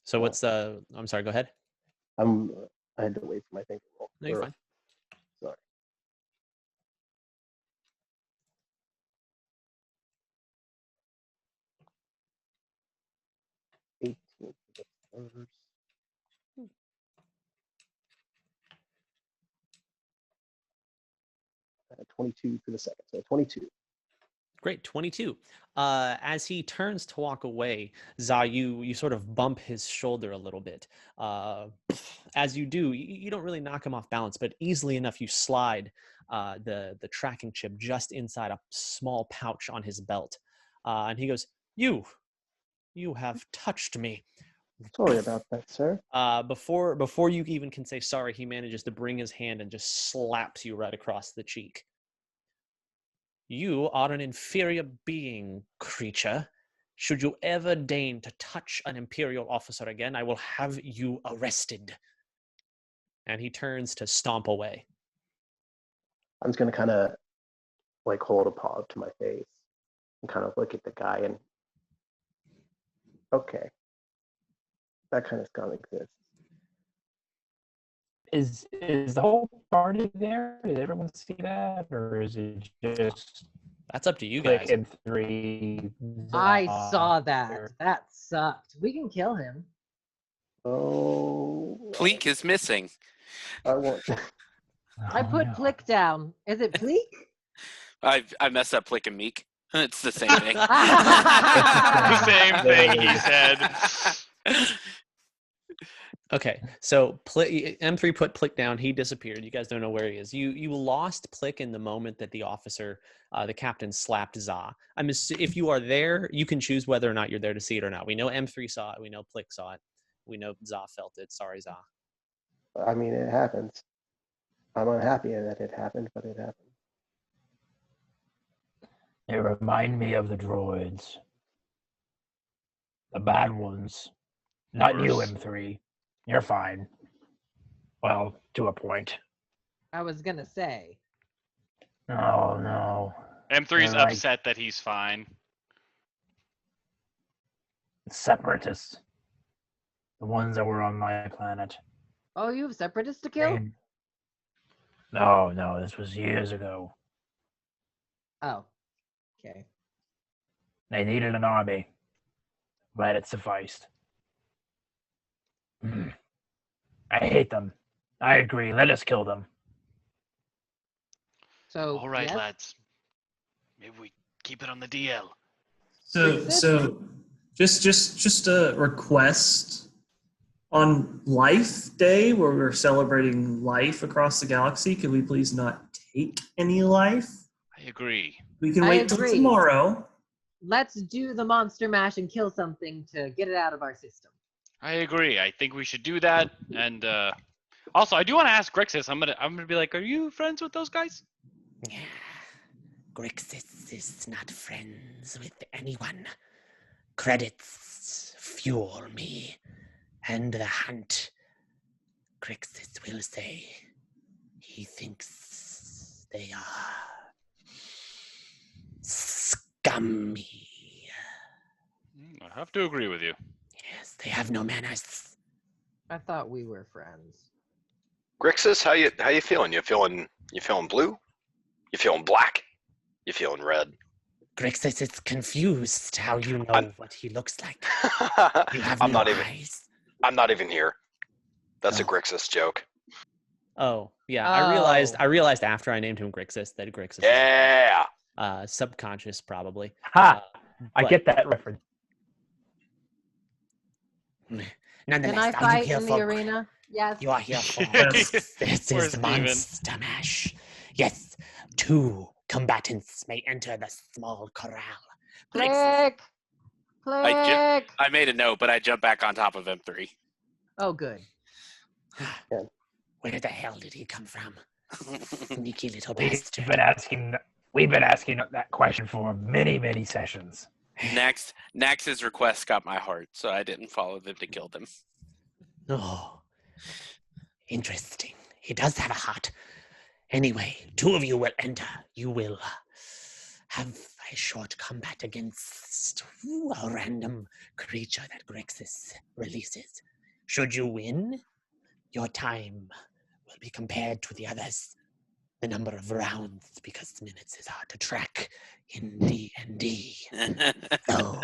So what's I'm sorry, go ahead. I had to wait for my thing to roll. No, you're fine. Sorry. $18 for the first. 22 for the second. So 22. Great, 22. As he turns to walk away, Za, you sort of bump his shoulder a little bit. As you do, you don't really knock him off balance, but easily enough you slide the tracking chip just inside a small pouch on his belt. And he goes, You have touched me. Sorry about that, sir. Before you even can say sorry, he manages to bring his hand and just slaps you right across the cheek. You are an inferior being, creature. Should you ever deign to touch an Imperial officer again, I will have you arrested. And he turns to stomp away. I'm just going to kind of like hold a paw up to my face and kind of look at the guy and, okay, that kind of scum exists. Is the whole party there? Did everyone see that, or is it just? That's up to you Click guys. and 3. I saw that. That sucked. We can kill him. Oh. Pleek is missing. I won't. I put Plick down. Is it Pleek? I messed up Plick and Meek. It's the same thing. The same thing he said. Okay, so M3 put Plick down. He disappeared. You guys don't know where he is. You lost Plick in the moment that the officer, the captain, slapped Za. If you are there, you can choose whether or not you're there to see it or not. We know M3 saw it. We know Plick saw it. We know Za felt it. Sorry, Za. I mean, it happens. I'm unhappy that it happened, but it happened. They remind me of the droids. The bad ones. Not you, M3. You're fine. Well, to a point. I was gonna say. Oh, no. M3's They're like upset that he's fine. separatists. The ones that were on my planet. Oh, you have separatists to kill? No, this was years ago. Oh. Okay. They needed an army. But it sufficed. I hate them. I agree. Let us kill them. So All right, yes? lads. Maybe we keep it on the DL. So just a request. On Life Day, where we're celebrating life across the galaxy, could we please not take any life? I agree. We can I wait till agree. tomorrow. Let's do the monster mash and kill something to get it out of our system. I agree. I think we should do that. And also, I do want to ask Grixis. I'm gonna be like, are you friends with those guys? Yeah. Grixis is not friends with anyone. Credits fuel me, and the hunt. Grixis will say he thinks they are scummy. I have to agree with you. Yes, they have no manners. I thought we were friends. Grixis, how you feeling? You feeling blue? You feeling black? You feeling red? Grixis is confused how you know what he looks like. You have I'm no not eyes. I'm not even here. That's a Grixis joke. Oh, yeah. Oh. I realized after I named him Grixis that Grixis Yeah. was subconscious, probably. Ha! I get that reference. Nonetheless, Can I are you fight here in the for? arena? Yes. You are here for. Yes. This Poor is Steven. Monster Mash. Yes, 2 combatants may enter the small corral. Click. Click. I made a note, but I jumped back on top of M3. Oh, good. Where the hell did he come from? Sneaky little We've bastard. been asking that question for many sessions. Nax's request got my heart, so I didn't follow them to kill them. Oh, interesting. He does have a heart. Anyway, 2 of you will enter. You will have a short combat against a random creature that Grixis releases. Should you win, your time will be compared to the others. The number of rounds, because minutes is hard to track in D&D. So,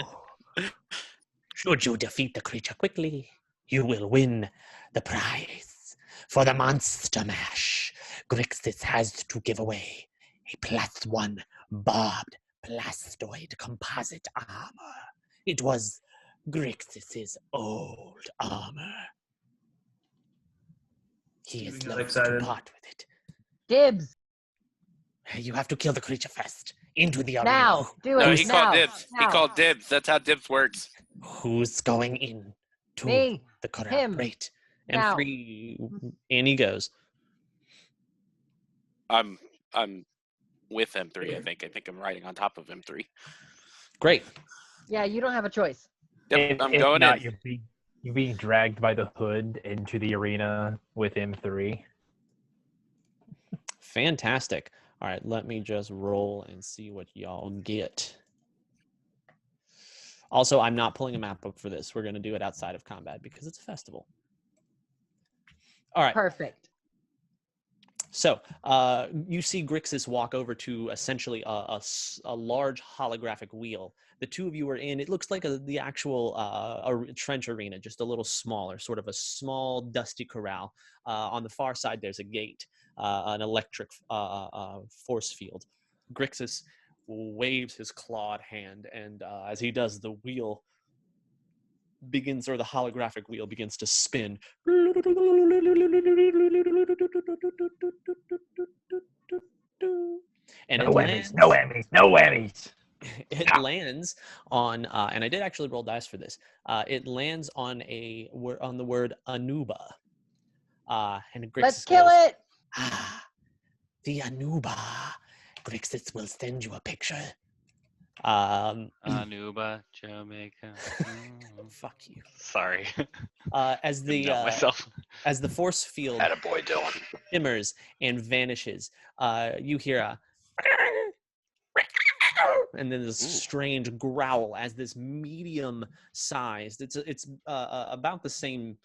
should you defeat the creature quickly, you will win the prize. For the Monster Mash, Grixis has to give away a +1 barbed plastoid composite armor. It was Grixis's old armor. He is Got loath to excited. part with it. Dibs. You have to kill the creature first. Into the arena. Now. Do it. No, he now. called dibs. He Now. called dibs. That's how dibs works. Who's going in to Me. the corral? Him. Great. Now. M3, Annie goes. I'm with M3. I think I'm riding on top of M3. Great. Yeah, you don't have a choice. Yep, I'm If going not, in. you're being dragged by the hood into the arena with M3. Fantastic. All right, let me just roll and see what y'all get. Also, I'm not pulling a map up for this. We're going to do it outside of combat because it's a festival. All right. Perfect. So you see Grixis walk over to essentially a large holographic wheel. The 2 of you are in. It looks like the actual trench arena, just a little smaller, sort of a small, dusty corral. On the far side, there's a gate, an electric force field. Grixis waves his clawed hand, and as he does, the wheel begins, or the holographic wheel begins to spin. And No it whammies, lands. no whammies, no whammies. It lands on, and I did actually roll dice for this. It lands on the word Anuba. And Grixis Let's kill goes, it. The Anuba. Grixis will send you a picture. Aruba, Jamaica. Fuck you. Sorry. As Couldn't help the myself. as the force field Attaboy, Dylan. shimmers and vanishes, you hear a and then this strange growl as this medium-sized. It's about the same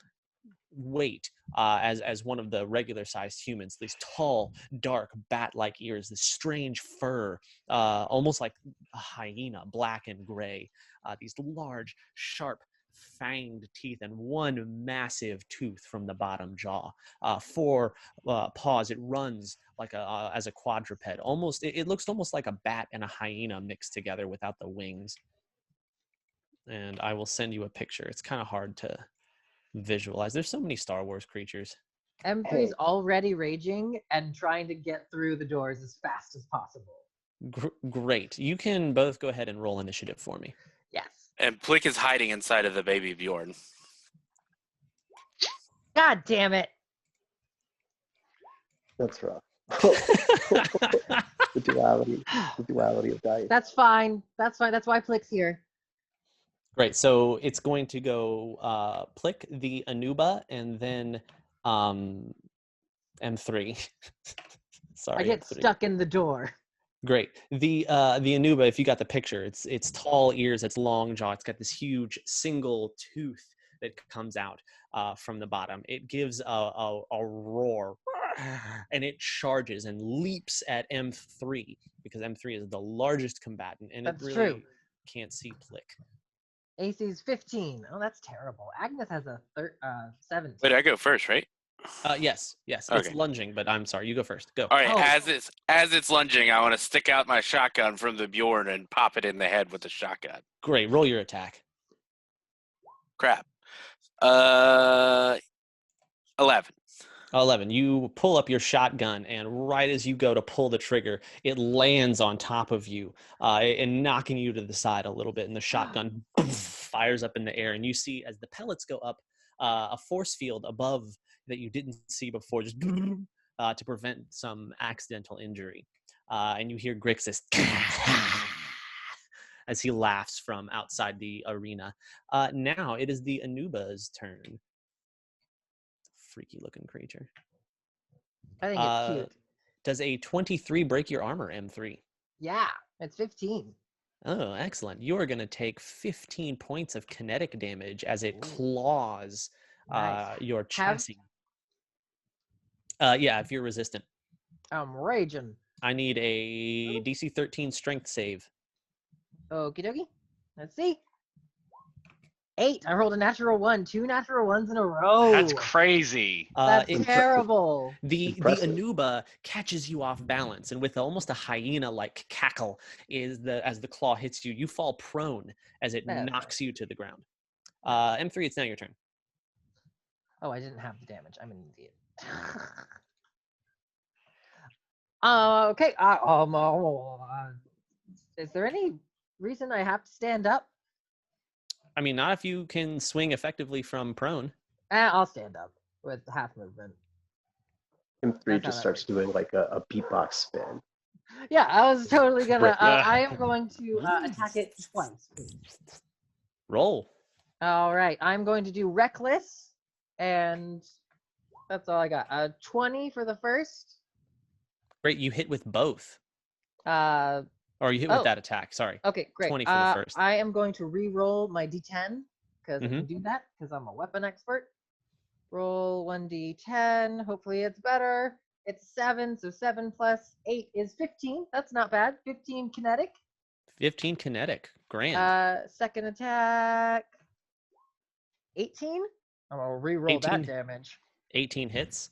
weight as one of the regular-sized humans. These tall, dark, bat-like ears, this strange fur, almost like a hyena, black and gray. These large, sharp, fanged teeth and one massive tooth from the bottom jaw. 4 paws. It runs like as a quadruped. Almost, it looks almost like a bat and a hyena mixed together without the wings. And I will send you a picture. It's kind of hard to visualize. There's so many Star Wars creatures. M3 is already raging and trying to get through the doors as fast as possible. Great. You can both go ahead and roll initiative for me. Yes. And Plick is hiding inside of the baby Bjorn. God damn it. That's rough. the duality of dice. That's fine. That's fine. That's why Plick's here. Great. So it's going to go Plick, the Anuba, and then M3. Sorry. I get M3. stuck in the door. Great. The Anuba, if you got the picture, it's tall ears, it's long jaw, it's got this huge single tooth that comes out from the bottom. It gives a roar, and it charges and leaps at M3 because M3 is the largest combatant, and That's it really true. can't see Plick. AC's 15. Oh, that's terrible. Agnes has a 17. Wait, I go first, right? Yes. Okay. It's lunging, but I'm sorry. You go first. Go. All right. Oh. As it's lunging, I want to stick out my shotgun from the Bjorn and pop it in the head with the shotgun. Great. Roll your attack. Crap. 11. 11. You pull up your shotgun, and right as you go to pull the trigger, it lands on top of you and knocking you to the side a little bit. And the shotgun fires up in the air, and you see as the pellets go up, a force field above that you didn't see before, just to prevent some accidental injury. And you hear Grixis as he laughs from outside the arena. Now it is the Anuba's turn. Freaky looking creature. I think it's cute. Does a 23 break your armor, M3? Yeah, it's 15. Oh, excellent. You are going to take 15 points of kinetic damage as it claws Nice. your chassis. Yeah, if you're resistant. I'm raging. I need a DC 13 strength save. Okie dokie. Let's see. 8. I rolled a natural 1. 2 natural ones in a row. That's crazy. That's terrible. The Anuba catches you off balance, and with almost a hyena-like cackle, as the claw hits you, you fall prone as it knocks you to the ground. M3, it's now your turn. Oh, I didn't have the damage. I'm an idiot. Okay. Is there any reason I have to stand up? I mean, not if you can swing effectively from prone. I'll stand up with half movement. M3 just starts doing like a beatbox spin. Yeah, I was totally gonna. I am going to attack it twice, please. Roll. All right, I'm going to do reckless, and that's all I got. 20 for the first. Great, you hit with both. Or you hit with that attack. Sorry. Okay, great. 20 for the first. I am going to re-roll my D10 because I can do that because I'm a weapon expert. Roll 1d10. Hopefully it's better. It's 7, so 7 plus 8 is 15. That's not bad. 15 kinetic. 15 kinetic. Grand. Second attack. 18. I'm gonna re-roll that damage. 18 hits.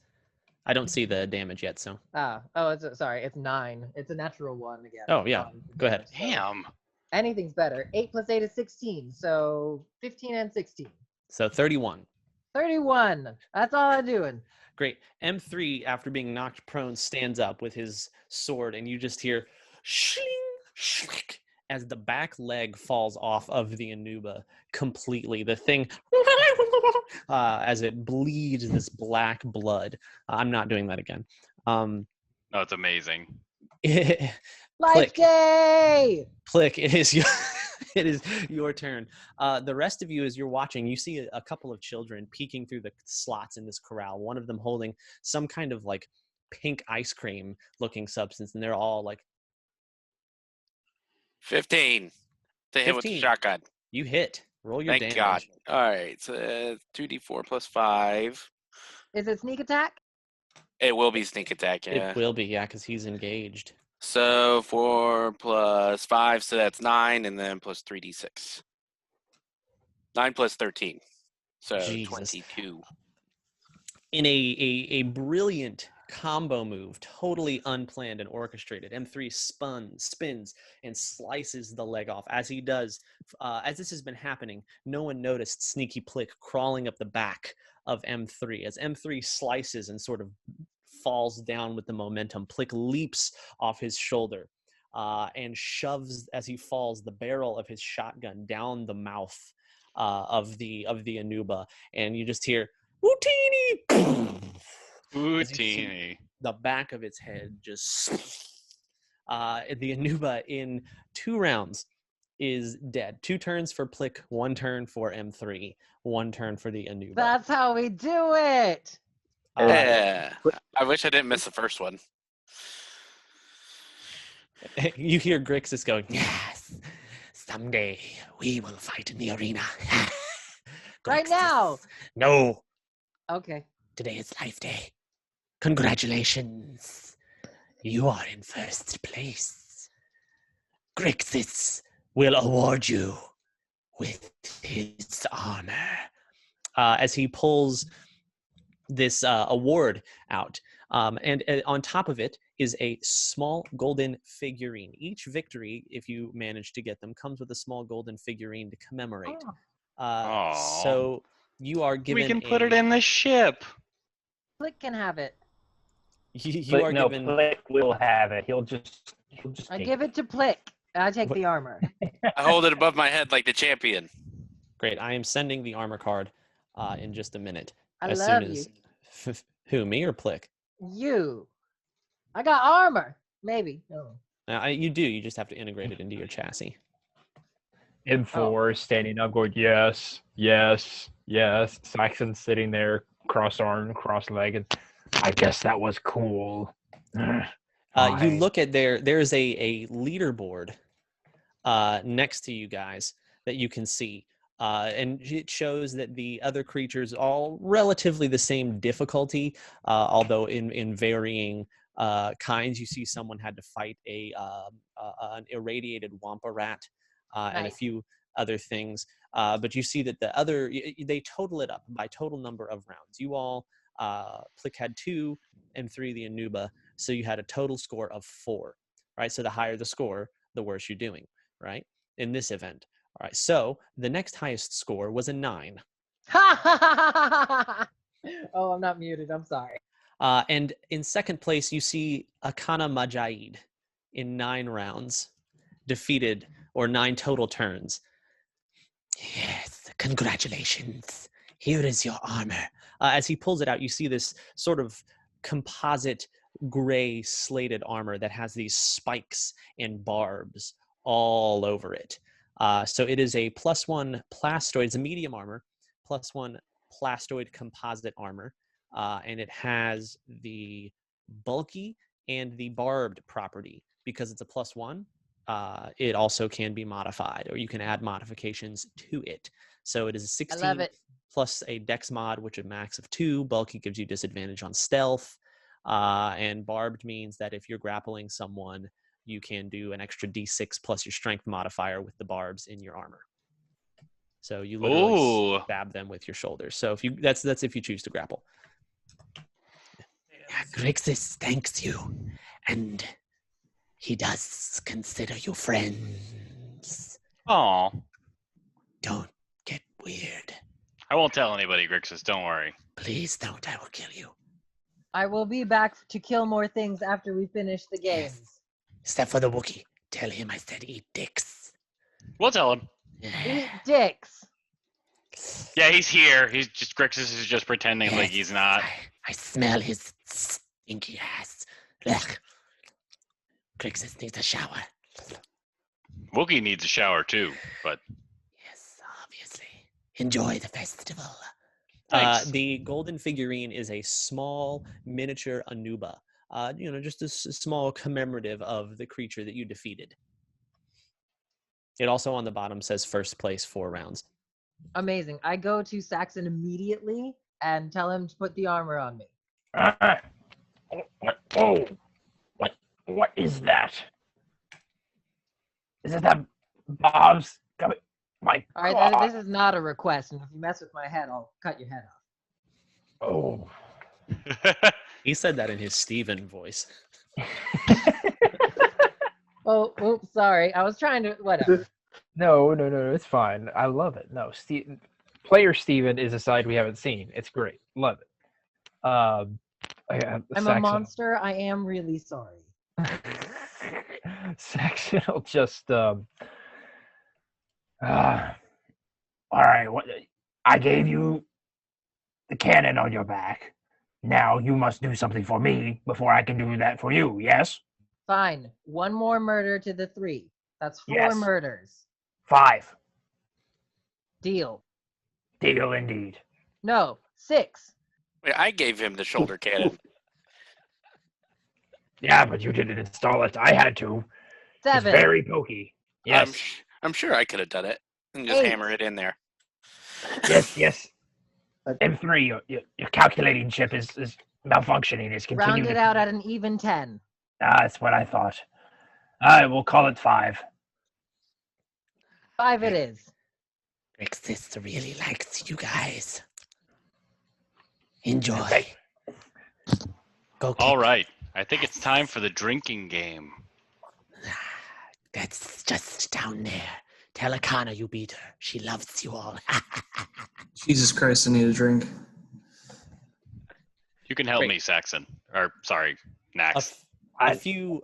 I don't see the damage yet, so. It's 9. It's a natural 1 again. Oh yeah. Go ahead. Damn. Anything's better. 8 plus 8 is 16. So 15 and 16. So 31. 31. That's all I'm doing. Great. M3, after being knocked prone, stands up with his sword, and you just hear shling, shlick, as the back leg falls off of the Anuba completely. The thing, as it bleeds this black blood. I'm not doing that again. Oh, it's amazing. Life day! Plick, it is it is your turn. The rest of you, as you're watching, you see a couple of children peeking through the slots in this corral. One of them holding some kind of like pink ice cream looking substance, and they're all like 15 to hit with the 15. shotgun. You hit. Roll your Thank damage. God. All right, so 2d4 plus 5. Is it sneak attack? It will be sneak attack, yeah. It will be, yeah, because he's engaged. So 4 plus 5, so that's 9, and then plus 3d6. 9 plus 13, so Jesus. 22. In a brilliant combo move, totally unplanned and orchestrated, M3 spins and slices the leg off. As he does, as this has been happening, no one noticed Sneaky Plick crawling up the back of M3. As M3 slices and sort of falls down with the momentum, Plick leaps off his shoulder and shoves, as he falls, the barrel of his shotgun down the mouth of the Anuba, and you just hear Wootini! Wootini. The back of its head just the Anuba in 2 rounds is dead. 2 turns for Plick, 1 turn for M3, 1 turn for the Anuba. That's how we do it. Yeah. I wish I didn't miss the first one. You hear Grixis going, Yes, someday we will fight in the arena. Right now. No, Okay. today is Life Day. Congratulations. You are in first place. Grixis will award you with his honor. as he pulls this award out. And on top of it is a small golden figurine. Each victory, if you manage to get them, comes with a small golden figurine to commemorate. So you are given. We can put it in the ship. Plick can have it. You are given. Plick will have it. He'll just. I give it to Plick. I take the armor. I hold it above my head like the champion. Great. I am sending the armor card in just a minute. I as love soon as, you. Who, me or Plick? You. I got armor. Maybe. No. You do. You just have to integrate it into your chassis. M4 standing up, going yes, yes, yes. Saxon's sitting there, cross-armed, cross-legged. I guess that was cool. You look at there's a leaderboard next to you guys that you can see. And it shows that the other creatures all relatively the same difficulty, although in varying kinds. You see someone had to fight an irradiated wampa rat and a few other things. But you see that they total it up by total number of rounds. You all, Plick had 2 and 3 the Anuba, so you had a total score of 4, right? So the higher the score, the worse you're doing, right? In this event. All right, so the next highest score was a 9. Oh, I'm not muted. I'm sorry. And in second place, you see Akana Majaid in 9 rounds, defeated, or 9 total turns. Yes, congratulations. Here is your armor. As he pulls it out, you see this sort of composite gray slated armor that has these spikes and barbs all over it. So it is a +1 plastoid. It's a medium armor, +1 plastoid composite armor, and it has the bulky and the barbed property. Because it's a +1, it also can be modified, or you can add modifications to it. So it is a 16 I love it. plus a dex mod, which is a max of 2. Bulky gives you disadvantage on stealth, and barbed means that if you're grappling someone, you can do an extra d6 plus your strength modifier with the barbs in your armor. So you literally stab them with your shoulders. So if you that's if you choose to grapple. Grixis thanks you, and he does consider you friends. Aw. Don't get weird. I won't tell anybody, Grixis. Don't worry. Please don't. I will kill you. I will be back to kill more things after we finish the games. Yes. Except for the Wookiee. Tell him I said eat dicks. We'll tell him. Eat dicks. Yeah, he's here. He's just Grixis is just pretending like he's not. I smell his stinky ass. Ugh. Crixus needs a shower. Wookiee needs a shower too, but Yes, obviously. Enjoy the festival. Thanks. The golden figurine is a small miniature Anuba. Just a small commemorative of the creature that you defeated. It also on the bottom says first place 4 rounds. Amazing. I go to Saxon immediately and tell him to put the armor on me. What is that? Is it that Bob's coming? My All right, God. this is not a request, and if you mess with my head, I'll cut your head off. Oh. He said that in his Steven voice. Oh, oops, sorry. I was trying to, whatever. No, it's fine. I love it. No, player Steven is a side we haven't seen. It's great. Love it. I'm a monster. I am really sorry. Saxon will just all right, I gave you the cannon on your back. Now you must do something for me before I can do that for you, yes? Fine. 1 more murder to the 3. That's 4 Yes. murders. 5. Deal. Deal indeed. No, 6. Wait, I gave him the shoulder cannon. Yeah, but you didn't install it. I had to. 7. It's very pokey. Yes. I'm sure I could have done it and just 8. hammer it in there. Yes. M3, your calculating chip is malfunctioning. It's continuing. Round it out at an even 10. That's what I thought. All right, we'll call it 5. 5 it is. Crixus really likes you guys. Enjoy. Okay. Go. All right. I think it's time for the drinking game. That's just down there. Tell Akana you beat her. She loves you all. Jesus Christ, I need a drink. You can help Great. me, Saxon. Or sorry, Nax. A few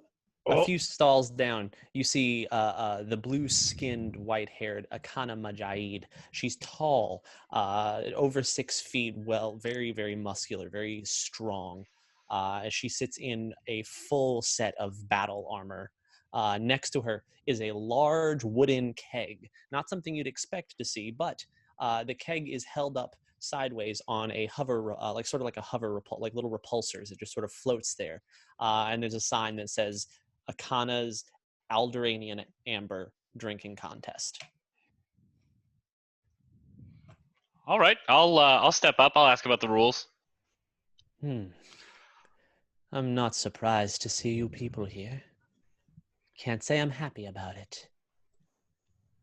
stalls down, you see the blue-skinned, white-haired Akana Majid. She's tall, over 6 feet, very, very muscular, very strong. She sits in a full set of battle armor. Next to her is a large wooden keg. Not something you'd expect to see, but the keg is held up sideways on a hover, like a hover, like little repulsors. It just sort of floats there. And there's a sign that says Akana's Alderaanian Amber Drinking Contest. All right. I'll step up. I'll ask about the rules. I'm not surprised to see you people here. Can't say I'm happy about it.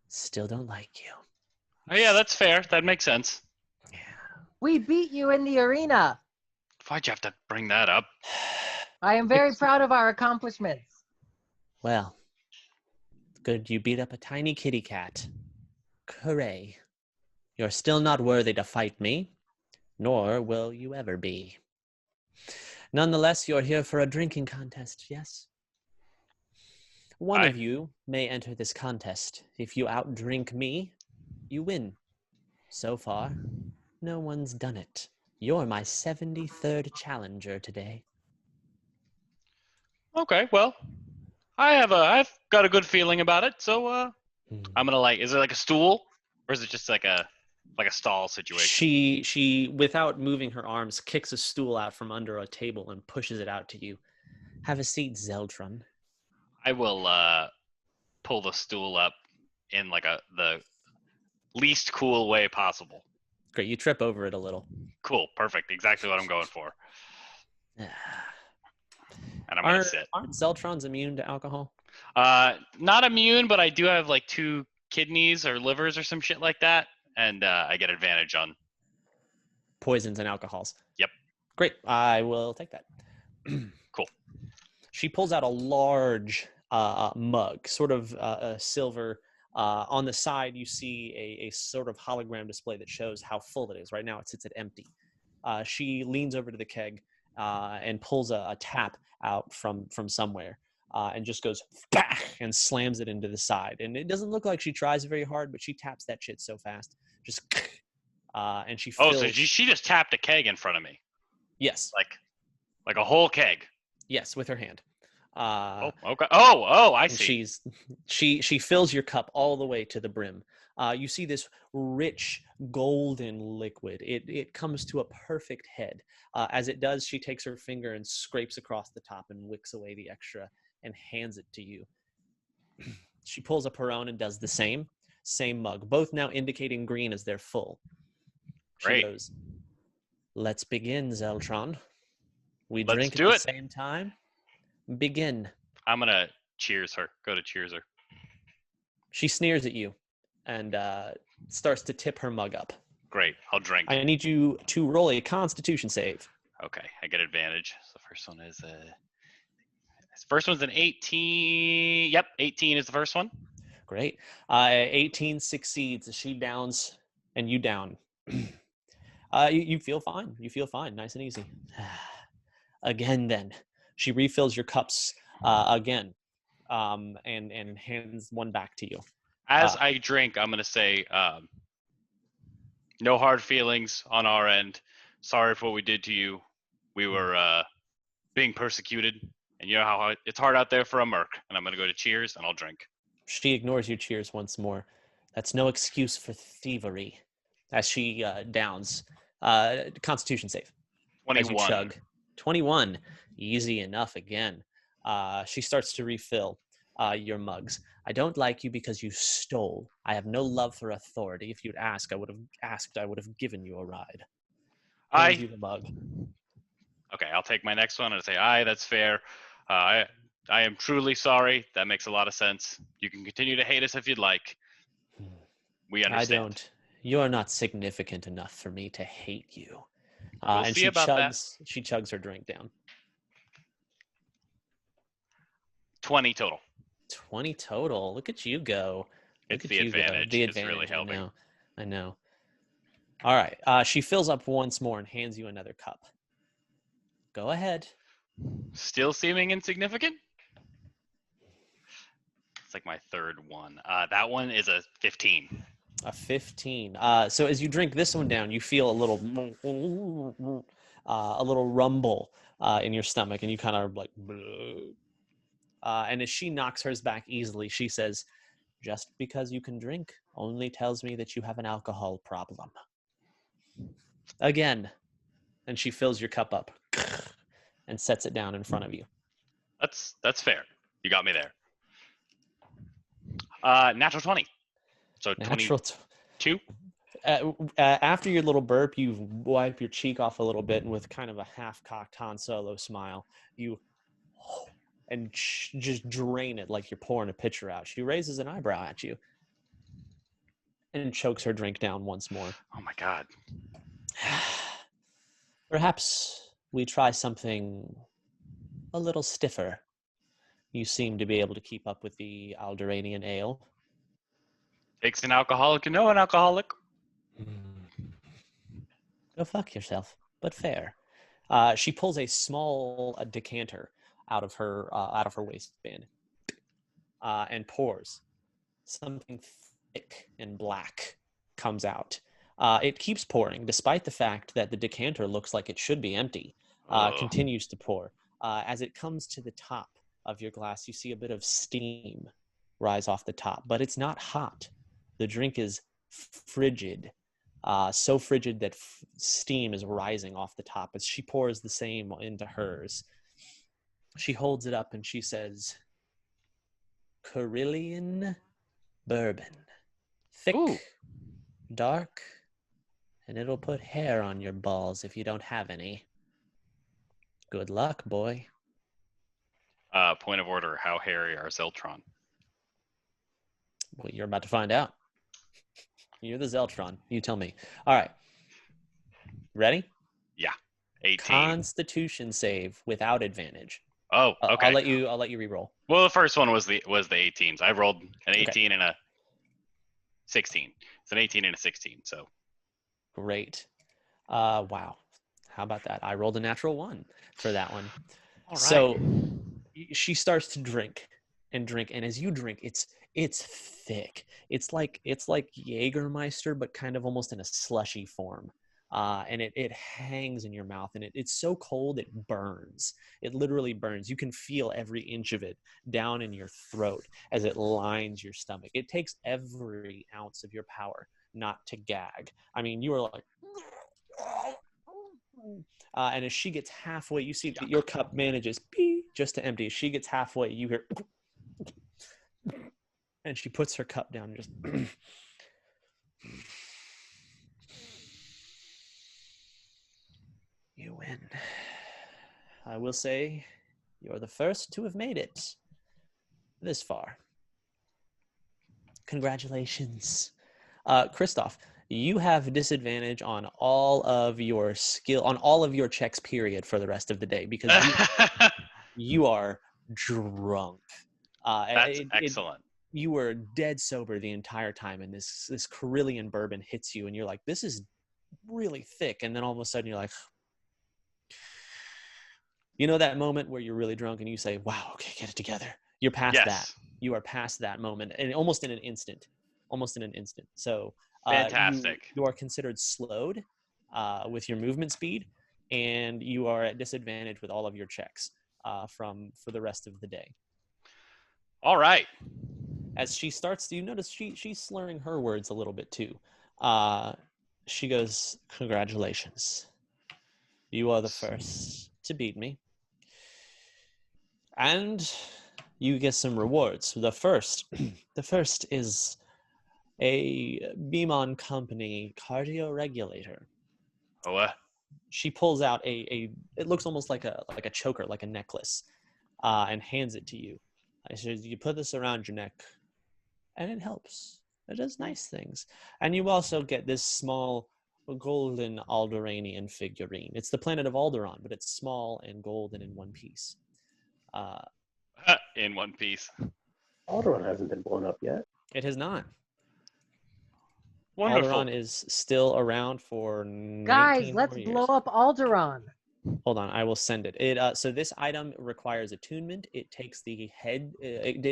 Still don't like you. Oh yeah, that's fair. That makes sense. We beat you in the arena. Why'd you have to bring that up? I am very proud of our accomplishments. Well, good you beat up a tiny kitty cat. Hooray. You're still not worthy to fight me, nor will you ever be. Nonetheless, you're here for a drinking contest, yes? One of you may enter this contest. If you outdrink me, you win. So far, no one's done it. You're my 73rd challenger today. Okay, well, I've got a good feeling about it, so I'm gonna is it like a stool, or is it just like a stall situation? She without moving her arms, kicks a stool out from under a table and pushes it out to you. Have a seat, Zeldron. I will pull the stool up in the least cool way possible. Great, you trip over it a little. Cool, perfect, exactly what I'm going for. And I'm gonna sit. Aren't Zeltrons immune to alcohol? Not immune, but I do have 2 kidneys or livers or some shit like that, and I get advantage on poisons and alcohols. Yep. Great, I will take that. Cool. She pulls out a large mug, sort of a silver On the side, you see a sort of hologram display that shows how full it is. Right now, it sits at empty. She leans over to the keg and pulls a tap out from somewhere and just goes bah! And slams it into the side. And it doesn't look like she tries very hard, but she taps that shit so fast. Just and she fills. Oh, so she just tapped a keg in front of me. Yes. Like a whole keg. Yes, with her hand. Okay. Oh, I see. She fills your cup all the way to the brim. You see this rich golden liquid. It comes to a perfect head. As it does, she takes her finger and scrapes across the top and wicks away the extra and hands it to you. She pulls up her own and does the same mug, both now indicating green as they're full. She goes, "Let's begin, Zeltron. We drink at the same time. Begin." I'm going to cheers her. Go to cheers her. She sneers at you and starts to tip her mug up. Great. I'll drink. I need you to roll a Constitution save. Okay. I get advantage. So the first one is first one's an 18. Yep, 18 is the first one. Great. 18 succeeds. She downs and you down. You feel fine. You feel fine. Nice and easy. Again, then. She refills your cups again and hands one back to you. As I drink, I'm going to say, no hard feelings on our end. Sorry for what we did to you. We were being persecuted. And you know how it's hard out there for a merc. And I'm going to go to cheers and I'll drink. She ignores your cheers once more. That's no excuse for thievery. As she downs. Constitution save. 21. As you chug. 21. Easy enough again. She starts to refill your mugs. I don't like you because you stole. I have no love for authority. If you'd asked, I would have given you a ride. Hands you the mug. Okay, I'll take my next one and say, aye, that's fair. I am truly sorry. That makes a lot of sense. You can continue to hate us if you'd like. We understand. I don't. You are not significant enough for me to hate you. We'll and see about that. She chugs her drink down. 20 total. 20 total. Look at you go. It's the advantage. The advantage. It's really helping. I know. All right. She fills up once more and hands you another cup. Go ahead. Still seeming insignificant? It's like my third one. That one is a 15. A 15. So as you drink this one down, you feel a little rumble in your stomach, and you kind of like. And as she knocks hers back easily, she says, "Just because you can drink only tells me that you have an alcohol problem." Again, and she fills your cup up and sets it down in front of you. That's fair. You got me there. Natural 20. So Natural 22. After your little burp, you wipe your cheek off a little bit, and with kind of a half-cocked Han Solo smile, you and just drain it like you're pouring a pitcher out. She raises an eyebrow at you and chokes her drink down once more. Oh my God. Perhaps we try something a little stiffer. You seem to be able to keep up with the Alderaanian ale. Takes an alcoholic to know an alcoholic. Go fuck yourself, but fair. She pulls a small decanter out of her waistband and pours. Something thick and black comes out. It keeps pouring, despite the fact that the decanter looks like it should be empty. Continues to pour. As it comes to the top of your glass, you see a bit of steam rise off the top, but it's not hot. The drink is frigid, so frigid that steam is rising off the top as she pours the same into hers. She holds it up and she says, "Carillion bourbon. Thick, dark, and it'll put hair on your balls if you don't have any. Good luck, boy." Point of order, how hairy are Zeltron? Well, you're about to find out. You're the Zeltron. You tell me. All right. Ready? Yeah. 18. Constitution save without advantage. Oh, okay. I'll let you re-roll. Well, the first one was the 18s. I rolled an 18 and a 16. It's an 18 and a 16. So Great. Wow. How about that? I rolled a natural 1 for that one. all right. So she starts to drink, and as you drink, it's thick. It's like Jägermeister, but kind of almost in a slushy form. And it hangs in your mouth, and it's so cold it burns. It literally burns. You can feel every inch of it down in your throat as it lines your stomach. It takes every ounce of your power not to gag. I mean, you are like, and as she gets halfway, you see that your cup manages just to empty. As she gets halfway, you hear, and she puts her cup down and just. You win. I will say you're the first to have made it this far. Congratulations. Christoph, you have disadvantage on all of your checks, period, for the rest of the day because you are drunk. That's excellent. You were dead sober the entire time, and this Carillion bourbon hits you, and you're like, this is really thick. And then all of a sudden you're like, you know that moment where you're really drunk and you say, wow, okay, get it together. You're past that. You are past that moment, and almost in an instant. So fantastic. You are considered slowed with your movement speed, and you are at disadvantage with all of your checks for the rest of the day. All right. As she starts, you notice she's slurring her words a little bit too. She goes, congratulations. You are the first to beat me. And you get some rewards. The first is a Beamon Company cardio regulator. Oh, she pulls out it looks almost like a choker, like a necklace, and hands it to you. I says, you put this around your neck, and it helps. It does nice things. And you also get this small golden Alderaanian figurine. It's the planet of Alderaan, but it's small and golden in one piece. In one piece. Alderaan hasn't been blown up yet. It has not. Wonderful. Alderaan is still around for 19 Guys, let's more years. blow up Alderaan. Hold on, I will send it. So this item requires attunement. It takes the head.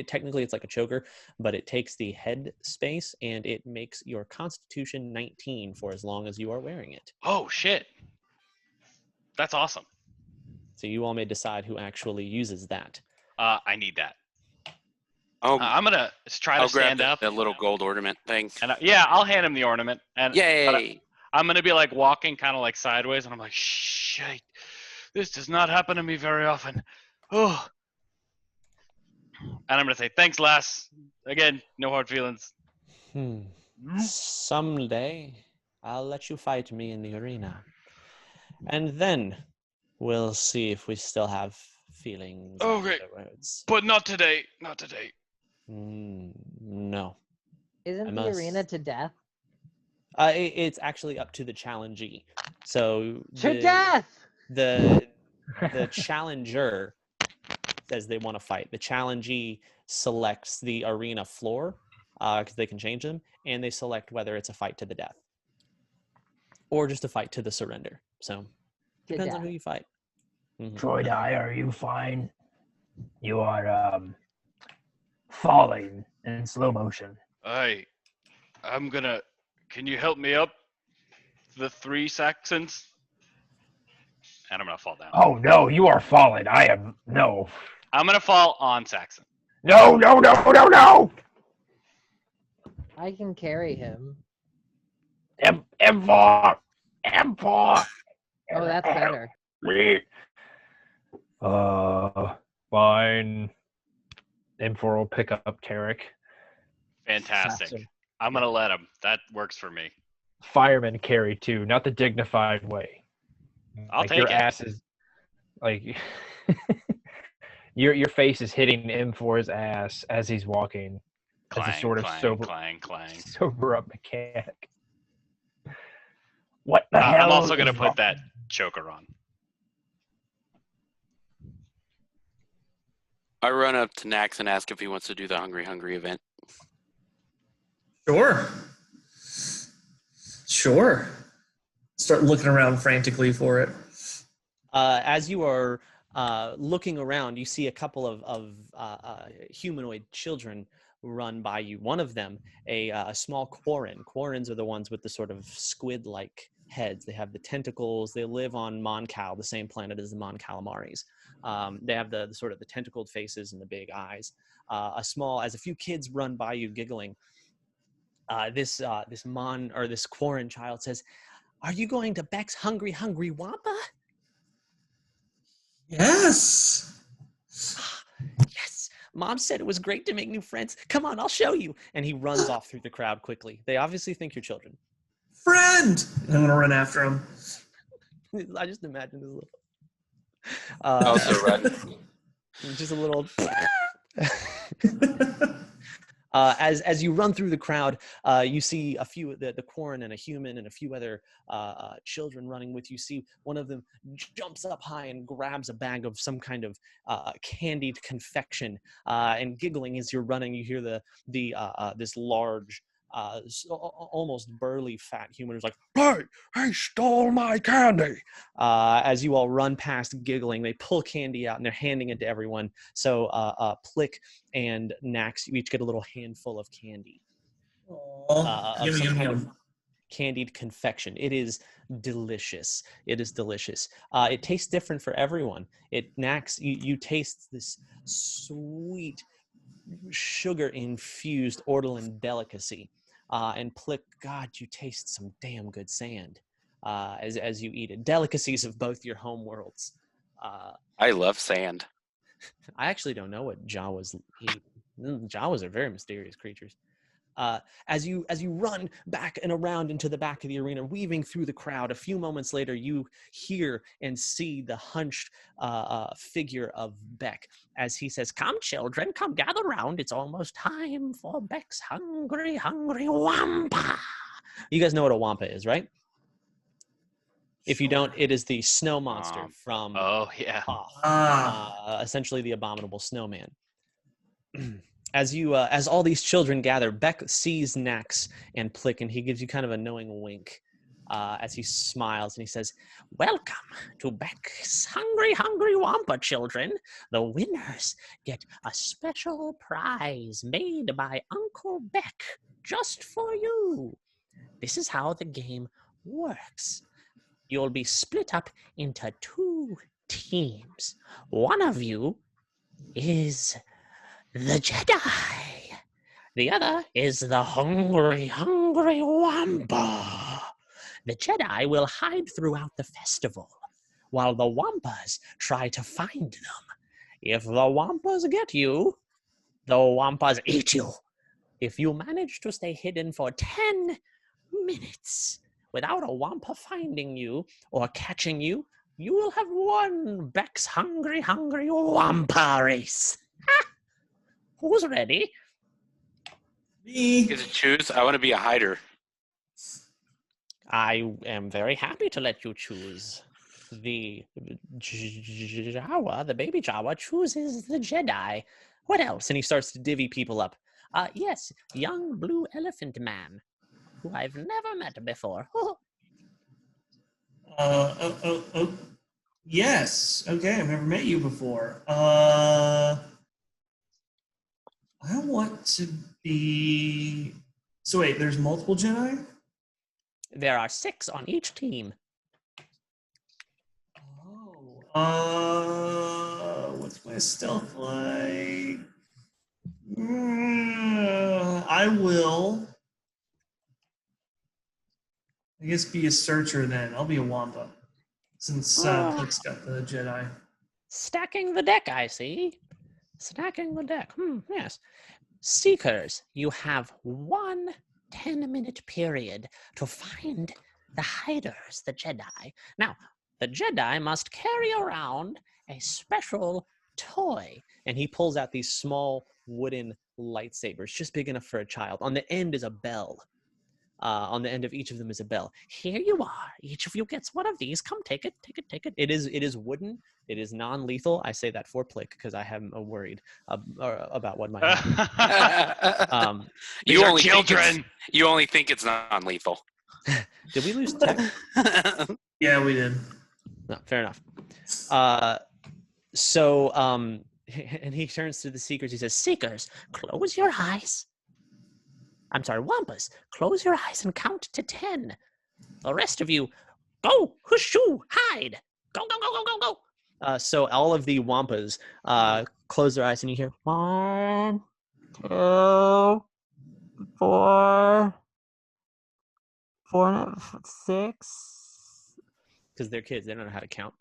Technically, it's like a choker, but it takes the head space, and it makes your Constitution 19 for as long as you are wearing it. Oh shit! That's awesome. So you all may decide who actually uses that. I need that. I'm gonna try to stand up. That little gold ornament thing. And I'll hand him the ornament. And yay! I'm gonna be like walking kind of like sideways, and I'm like, shit, this does not happen to me very often. Oh. And I'm gonna say, thanks, lass. Again, no hard feelings. Someday, I'll let you fight me in the arena. And then we'll see if we still have feelings afterwards. But not today. Not today. No. Isn't the arena to death? It's actually up to the challengee. So to death. The challenger says they want to fight. The challengee selects the arena floor because they can change them, and they select whether it's a fight to the death or just a fight to the surrender. So depends on who you fight. Troy Dye, are you fine? You are falling in slow motion. I'm gonna. Can you help me up the 3 Saxons? And I'm gonna fall down. Oh no, you are falling. No. I'm gonna fall on Saxon. No. I can carry him. M4. Oh, that's better. Fine. M4 will pick up Tarek. Fantastic. Saxon. I'm gonna let him. That works for me. Firemen carry too, not the dignified way. I'll take your it. ass is like your face is hitting M4's ass as he's walking. Clang, as a sort of clang. sober up mechanic. What the hell? I'm also gonna put that choker on. I run up to Nax and ask if he wants to do the Hungry event. Sure. Start looking around frantically for it. As you are looking around, you see a couple of humanoid children run by you. One of them, a small quarren. Quarrens are the ones with the sort of squid-like heads. They have the tentacles. They live on Mon Cal, the same planet as the Mon Calamaris. They have the sort of the tentacled faces and the big eyes. As a few kids run by you giggling, this quarren child says, "Are you going to Beck's Hungry Hungry Wampa?" Yes. Yes. Mom said it was great to make new friends. Come on, I'll show you. And he runs off through the crowd quickly. They obviously think you're children. Friend! I'm going to run after him. I just imagine this little... Also run. Just a little... As you run through the crowd, you see a few, the quarren and a human and a few other children running with you. See one of them jumps up high and grabs a bag of some kind of candied confection, and giggling as you're running. You hear this large, almost burly fat human who's like, "Hey, he stole my candy!" As you all run past giggling, they pull candy out and they're handing it to everyone. So Plick and Nax, you each get a little handful of candy. Of some kind of candied confection. It is delicious. It is delicious. It tastes different for everyone. Nax, you taste this sweet, sugar-infused ortolan delicacy. And Plick, God, you taste some damn good sand as you eat it. Delicacies of both your home worlds. I love sand. I actually don't know what Jawas eat. Jawas are very mysterious creatures. As you run back and around into the back of the arena, weaving through the crowd, a few moments later, you hear and see the hunched figure of Beck as he says, "Come, children, come gather round. It's almost time for Beck's Hungry Hungry Wampa." You guys know what a Wampa is, right? If you don't, it is the snow monster from Hoth, essentially the abominable snowman. As all these children gather, Beck sees Nax and Plick, and he gives you kind of a knowing wink as he smiles and he says, "Welcome to Beck's Hungry Hungry Wampa, children. The winners get a special prize made by Uncle Beck just for you. This is how the game works. You'll be split up into 2 teams. One of you is the Jedi. The other is the Hungry Hungry Wampa. The Jedi will hide throughout the festival, while the Wampas try to find them. If the Wampas get you, the Wampas eat you. If you manage to stay hidden for 10 minutes without a Wampa finding you or catching you, you will have won Beck's Hungry Hungry Wampa race. Who's ready?" Me. You get to choose. I want to be a hider. I am very happy to let you choose. The Jawa, the baby Jawa, chooses the Jedi. What else? And he starts to divvy people up. Yes, young blue elephant man, who I've never met before. Yes. Okay, I've never met you before. I want to be... So wait, there's multiple Jedi? There are 6 on each team. What's my stealth like? I will, I guess, be a searcher then. I'll be a Wampa, since Plick's got the Jedi. Stacking the deck, I see. Stacking the deck. Yes. Seekers, you have 1 10-minute period to find the hiders, the Jedi. Now, the Jedi must carry around a special toy. And he pulls out these small wooden lightsabers, just big enough for a child. On the end is a bell. On the end of each of them is a bell. Here you are. Each of you gets one of these. Come, take it, take it, take it. It is wooden. It is non-lethal. I say that for Plick because I am worried about what might happen. These are children. You only think it's non-lethal. Did we lose tech? Yeah, we did. No, fair enough. And he turns to the Seekers. He says, Seekers, close your eyes. I'm sorry, Wampas, close your eyes and count to 10. The rest of you, go, whooshoo, hide. Go, go, go, go, go, go. So all of the Wampas close their eyes and you hear, 1, 2, 4, 6. Because they're kids, they don't know how to count.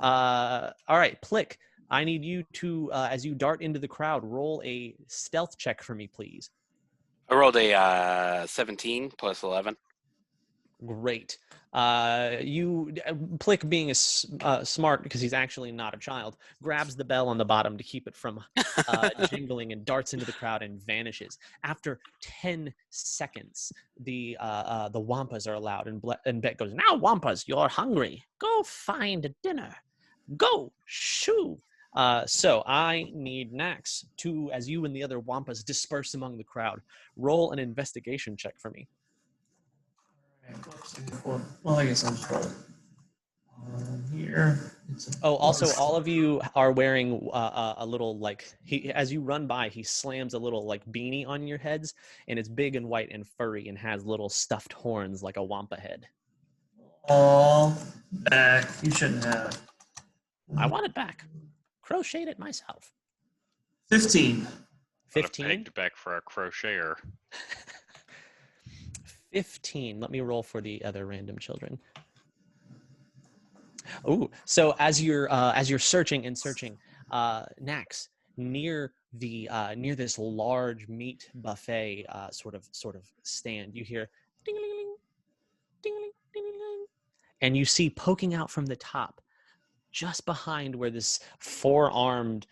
All right, Plick, I need you to, as you dart into the crowd, roll a stealth check for me, please. I rolled a 17 plus 11. Great. Plick, being smart because he's actually not a child, grabs the bell on the bottom to keep it from jingling and darts into the crowd and vanishes. After 10 seconds, the Wampas are allowed, and Bet goes, now Wampas, you're hungry. Go find dinner. Go, shoo. So I need Nax to, as you and the other Wampas disperse among the crowd, roll an investigation check for me. Well, I guess I'll just roll it. Here. Also, all of you are wearing a little, as you run by, he slams a little, beanie on your heads, and it's big and white and furry and has little stuffed horns like a Wampa head. Oh, back. You shouldn't have. I want it back. Crocheted it myself. 15. 15? Pegged back for a crocheter. 15. Let me roll for the other random children. Oh, so as you're searching, Nax, near this large meat buffet sort of stand, you hear ding-a-ling, ding-a-ling, ding-a-ling, and you see poking out from the top, just behind where this 4-armed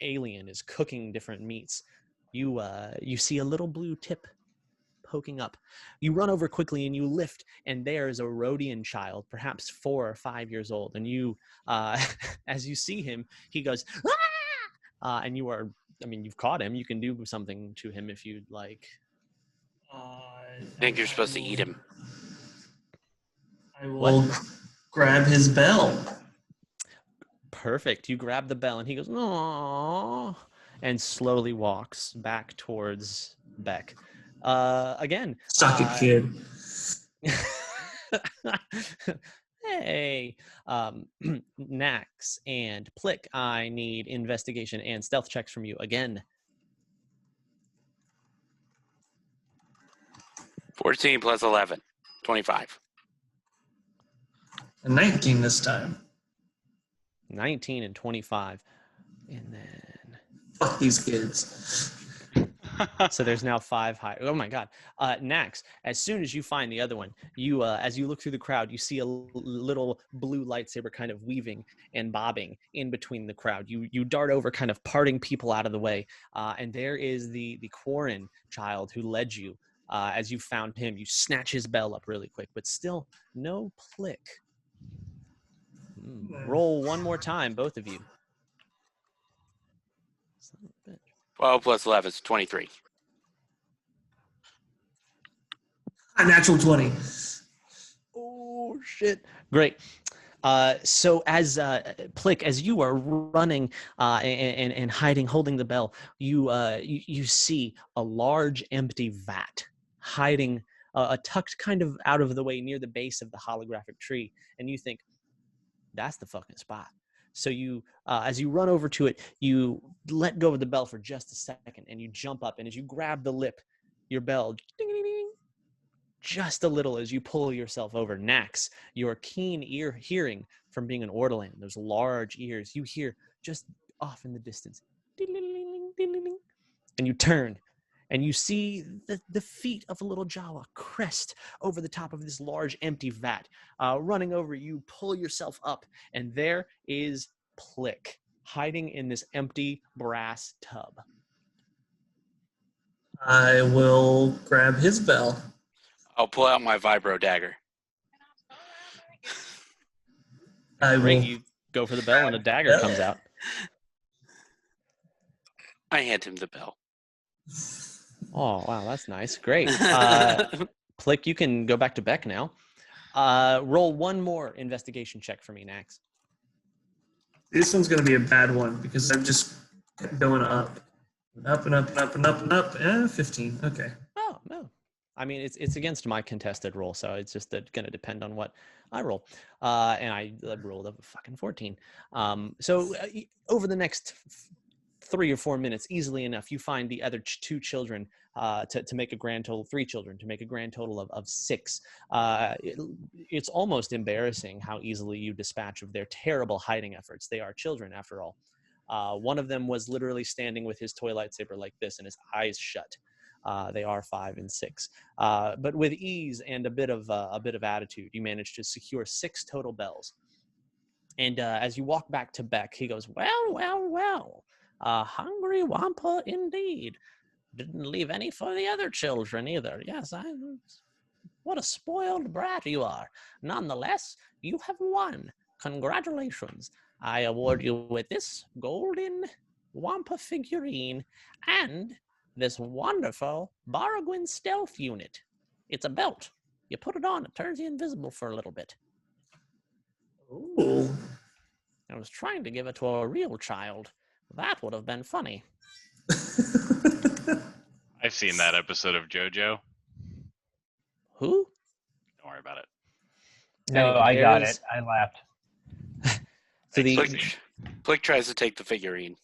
alien is cooking different meats, you see a little blue tip poking up. You run over quickly and you lift, and there is a Rhodian child, perhaps 4 or 5 years old. And you, as you see him, he goes, ah! And you've caught him. You can do something to him if you'd like. I think you're supposed to eat him. I will grab his bell. Perfect. You grab the bell, and he goes, "Aww," and slowly walks back towards Beck. Again. Suck it, kid. Hey, Nax and Plick, I need investigation and stealth checks from you again. 14 plus 11, 25. And 19 this time. 19 and 25. And then... Fuck these kids. So there's now 5 high. Oh my God. Nax, as soon as you find the other one, you as you look through the crowd, you see a little blue lightsaber kind of weaving and bobbing in between the crowd. You dart over, kind of parting people out of the way. And there is the Quarren child who led you. As you found him, you snatch his bell up really quick, but still no Plick. Roll one more time, both of you. 12 plus 11 is 23. A natural 20. Oh, shit. Great. So as Plick, as you are running and hiding, holding the bell, you see a large empty vat hiding, tucked kind of out of the way near the base of the holographic tree, and you think, that's the fucking spot. So you, as you run over to it, you let go of the bell for just a second, and you jump up, and as you grab the lip, your bell, ding, ding, ding, just a little as you pull yourself over. Nax, your keen hearing from being an Ortolan, those large ears, you hear just off in the distance, ding, ding, ding, ding, ding, ding, and you turn, and you see the feet of a little Jawa crest over the top of this large empty vat. Running over, you pull yourself up, and there is Plick hiding in this empty brass tub. I will grab his bell. I'll pull out my vibro dagger. I Great, will. you go for the bell and a dagger comes out. I hand him the bell. Oh, wow, that's nice. Great. Click, you can go back to Beck now. Roll one more investigation check for me, Nax. This one's going to be a bad one because I've just kept going up. Up and up and up and up and up. 15. Okay. Oh, no. I mean, it's against my contested roll, so it's just going to depend on what I roll. And I rolled a fucking 14. So over the next 3 or 4 minutes, easily enough, you find the other two children to make a grand total, 3 children, to make a grand total of 6. It's almost embarrassing how easily you dispatch of their terrible hiding efforts. They are children, after all. One of them was literally standing with his toy lightsaber like this and his eyes shut. They are 5 and 6, but with ease and a bit of attitude, you managed to secure 6 total bells. And as you walk back to Beck, he goes, well, hungry Wampa indeed. Didn't leave any for the other children either. Yes, what a spoiled brat you are. Nonetheless, you have won. Congratulations. I award you with this golden Wampa figurine and this wonderful Baragwin stealth unit. It's a belt. You put it on, it turns you invisible for a little bit. Ooh. I was trying to give it to a real child. That would have been funny. I've seen that episode of JoJo. Who? Don't worry about it. No, Anyway, I got it. I laughed. So Plick tries to take the figurine.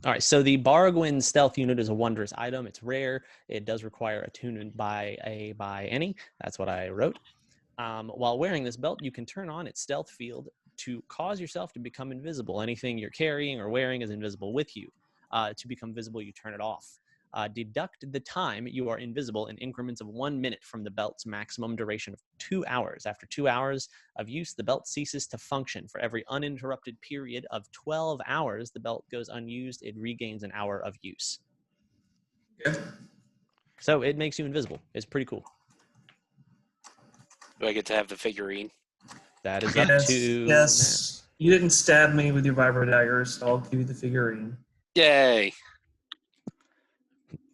All right, so the Baragwin stealth unit is a wondrous item. It's rare. It does require attunement by any. That's what I wrote. While wearing this belt, you can turn on its stealth field to cause yourself to become invisible. Anything you're carrying or wearing is invisible with you. To become visible, you turn it off. Deduct the time you are invisible in increments of 1 minute from the belt's maximum duration of 2 hours. After 2 hours of use, the belt ceases to function. For every uninterrupted period of 12 hours, the belt goes unused. It regains an hour of use. Yeah. So it makes you invisible. It's pretty cool. Do I get to have the figurine? That is up to Yes. You didn't stab me with your vibro dagger, so I'll give you the figurine. Yay!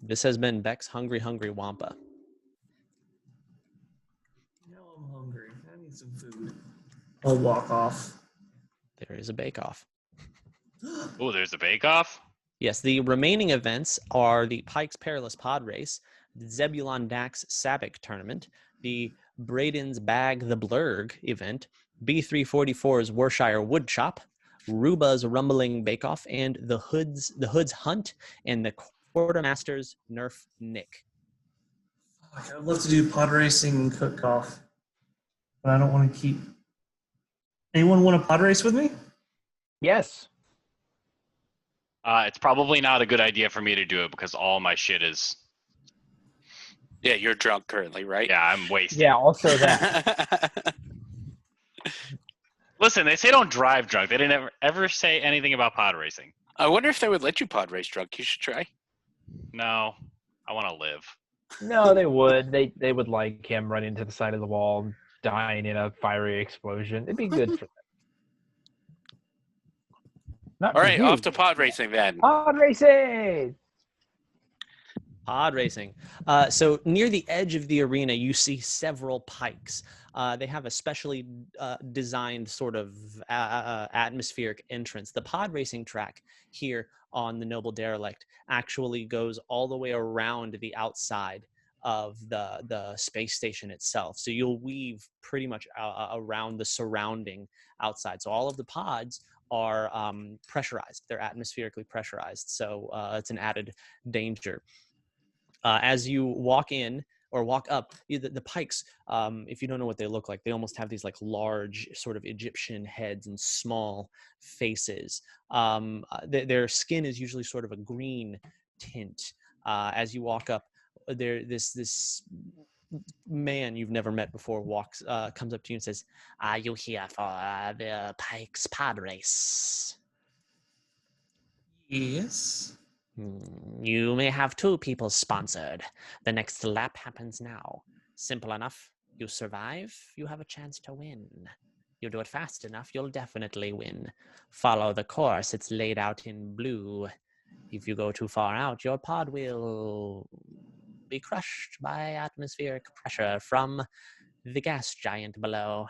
This has been Beck's Hungry Wampa. Now I'm hungry. I need some food. I'll walk off. There is a bake-off. Oh, there's a bake-off? Yes, the remaining events are the Pike's Perilous Pod Race, the Zebulon Dax Sabic Tournament, the Braden's Bag the Blurg event, B344's Warshire Wood Chop, Ruba's Rumbling Bake-Off, and the Hood's Hunt, and the Quartermaster's Nerf Nick. Fuck, I'd love to do pod racing and cook-off, but I don't want to keep... Anyone want to pod race with me? Yes. It's probably not a good idea for me to do it because all my shit is... Yeah, you're drunk currently, right? Yeah, I'm wasted. Yeah, also that. Listen, they say don't drive drunk. They didn't ever say anything about pod racing. I wonder if they would let you pod race drunk. You should try. No, I want to live. No, they would. They would like him running to the side of the wall, dying in a fiery explosion. It'd be good for them. Not All for right, you. off to pod racing then. Pod racing! Pod racing. So near the edge of the arena, you see several pikes. They have a specially designed sort of atmospheric entrance. The pod racing track here on the Noble Derelict actually goes all the way around the outside of the space station itself. So you'll weave pretty much around the surrounding outside. So all of the pods are pressurized. They're atmospherically pressurized. So it's an added danger. As you walk in or walk up, the pikes, if you don't know what they look like, they almost have these like large sort of Egyptian heads and small faces. Their skin is usually sort of a green tint. As you walk up, this man you've never met before comes up to you and says, "Are you here for the Pikes pod race?" Yes. You may have 2 people sponsored. The next lap happens now. Simple enough. You survive, you have a chance to win. You do it fast enough, you'll definitely win. Follow the course, it's laid out in blue. If you go too far out, your pod will be crushed by atmospheric pressure from the gas giant below.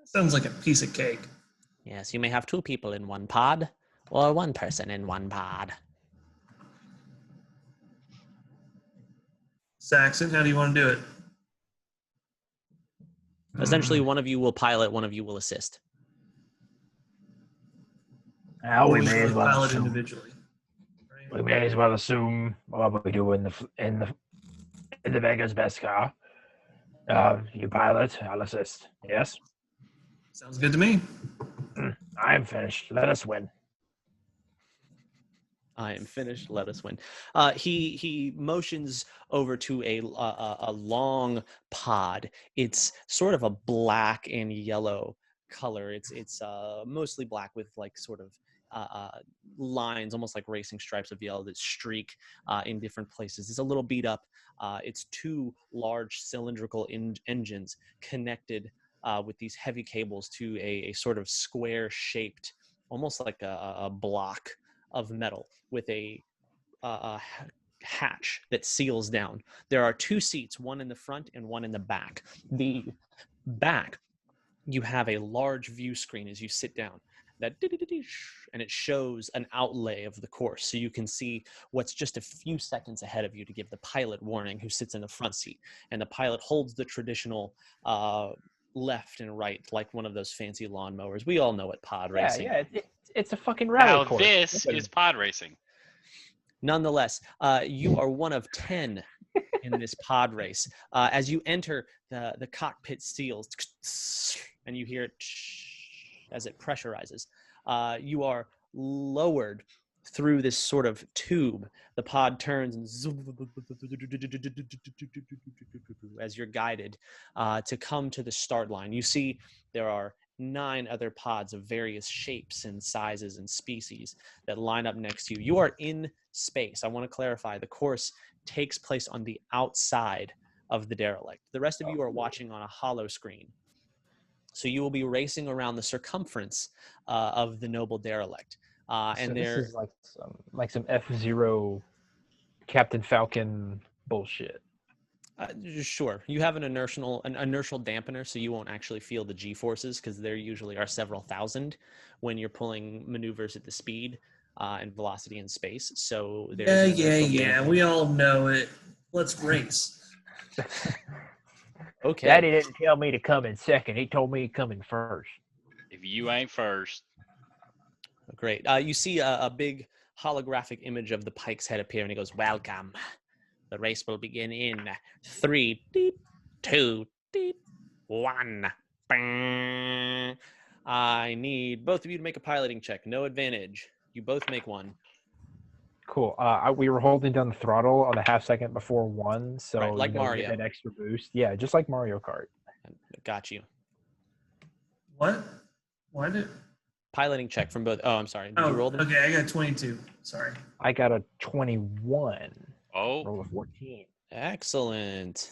Sounds like a piece of cake. Yes, you may have 2 people in one pod, or 1 person in one pod. Saxon, how do you want to do it? Essentially, one of you will pilot, one of you will assist. Now we Or may as should well pilot assume. individually. We may as well assume what we do in the Vega's best car. You pilot, I'll assist. Yes. Sounds good to me. I am finished. Let us win. I am finished. Let us win. He motions over to a long pod. It's sort of a black and yellow color. It's mostly black with like sort of lines, almost like racing stripes of yellow that streak in different places. It's a little beat up. It's 2 large cylindrical engines connected with these heavy cables to a sort of square-shaped, almost like a block of metal with a hatch that seals down. There are 2 seats, one in the front and one in the back. The back, you have a large view screen as you sit down. And it shows an outlay of the course, so you can see what's just a few seconds ahead of you to give the pilot warning who sits in the front seat. And the pilot holds the traditional left and right, like one of those fancy lawnmowers. We all know what pod racing. Yeah, it's a fucking rally Now course. this is pod racing. Nonetheless, you are one of 10 in this pod race. As you enter, the cockpit seals, and you hear it as it pressurizes. You are lowered through this sort of tube. The pod turns and as you're guided to come to the start line. You see there are 9 other pods of various shapes and sizes and species that line up next to you. You are in space. I want to clarify, the course takes place on the outside of the derelict. The rest of you are watching on a hollow screen. So you will be racing around the circumference of the noble derelict. And so there, this is like some F-Zero Captain Falcon bullshit. Sure. You have an inertial dampener, so you won't actually feel the G-forces because there usually are several thousand when you're pulling maneuvers at the speed and velocity in space. So there's Yeah. We all know it. Let's race. Okay. Daddy didn't tell me to come in second. He told me to come in first. If you ain't first. Great. You see a big holographic image of the Pike's head appear, and he goes, "Welcome. The race will begin in 3, 2, 1. Bang. I need both of you to make a piloting check. No advantage. You both make one. Cool. We were holding down the throttle on the half second before 1, so Right, like Mario. get that extra boost. Yeah, just like Mario Kart. Got you. What? Why did? Piloting check from both. Oh, I'm sorry. Did you roll them? Okay, I got 22. Sorry. I got a 21. Oh. Roll a 14. Excellent.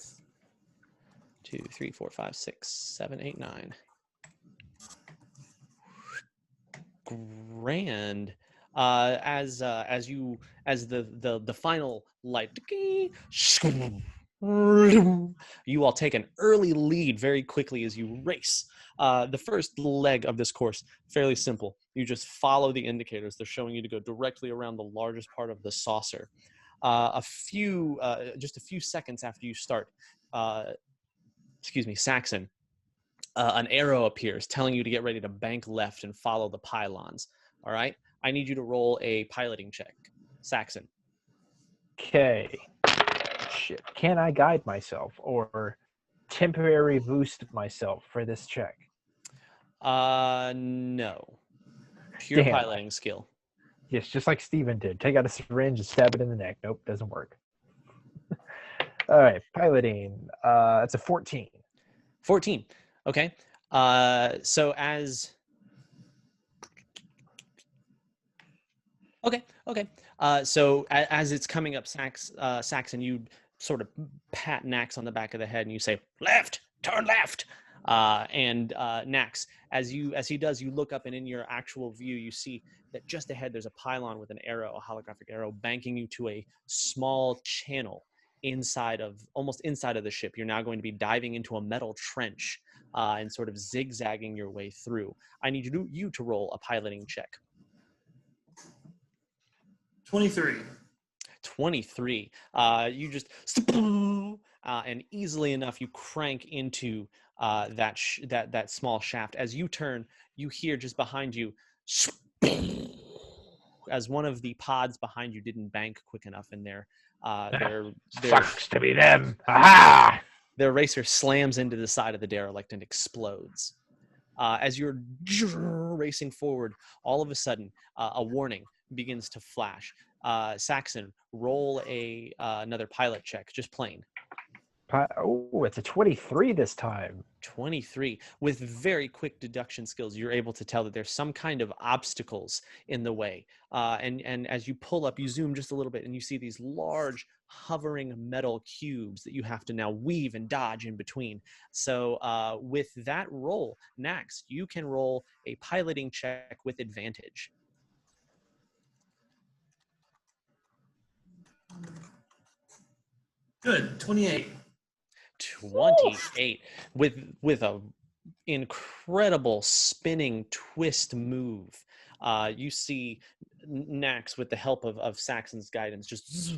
2, 3, 4, 5, 6, 7, 8, 9. Grand. As the final light, you all take an early lead very quickly as you race. The first leg of this course, fairly simple. You just follow the indicators. They're showing you to go directly around the largest part of the saucer. Just a few seconds after you start, Saxon, an arrow appears telling you to get ready to bank left and follow the pylons. All right? I need you to roll a piloting check. Saxon. Okay. Shit. Can I guide myself or temporary boost myself for this check? No. Pure Damn. piloting skill. Yes, just like Steven did. Take out a syringe and stab it in the neck. Nope, doesn't work. All right, piloting. That's a 14. 14. Okay. So as Okay. So as it's coming up, Saxon, you sort of pat Nax on the back of the head and you say, "Left, turn left." And Nax, as he does, you look up and in your actual view, you see that just ahead there's a pylon with an arrow, a holographic arrow, banking you to a small channel almost inside of the ship. You're now going to be diving into a metal trench and sort of zigzagging your way through. I need you to roll a piloting check. 23. 23. You just and easily enough you crank into that small shaft. As you turn, you hear just behind you as one of the pods behind you didn't bank quick enough in there. Their Sucks to be them. Aha! Their racer slams into the side of the derelict and explodes. As you're racing forward, all of a sudden, a warning begins to flash. Saxon, roll another pilot check, just plain. Oh, it's a 23 this time. 23. With very quick deduction skills, you're able to tell that there's some kind of obstacles in the way. And as you pull up, you zoom just a little bit, and you see these large hovering metal cubes that you have to now weave and dodge in between. So with that roll, Nax, you can roll a piloting check with advantage. Good. 28. 28 with a incredible spinning twist move. You see Nax, with the help of Saxon's guidance, just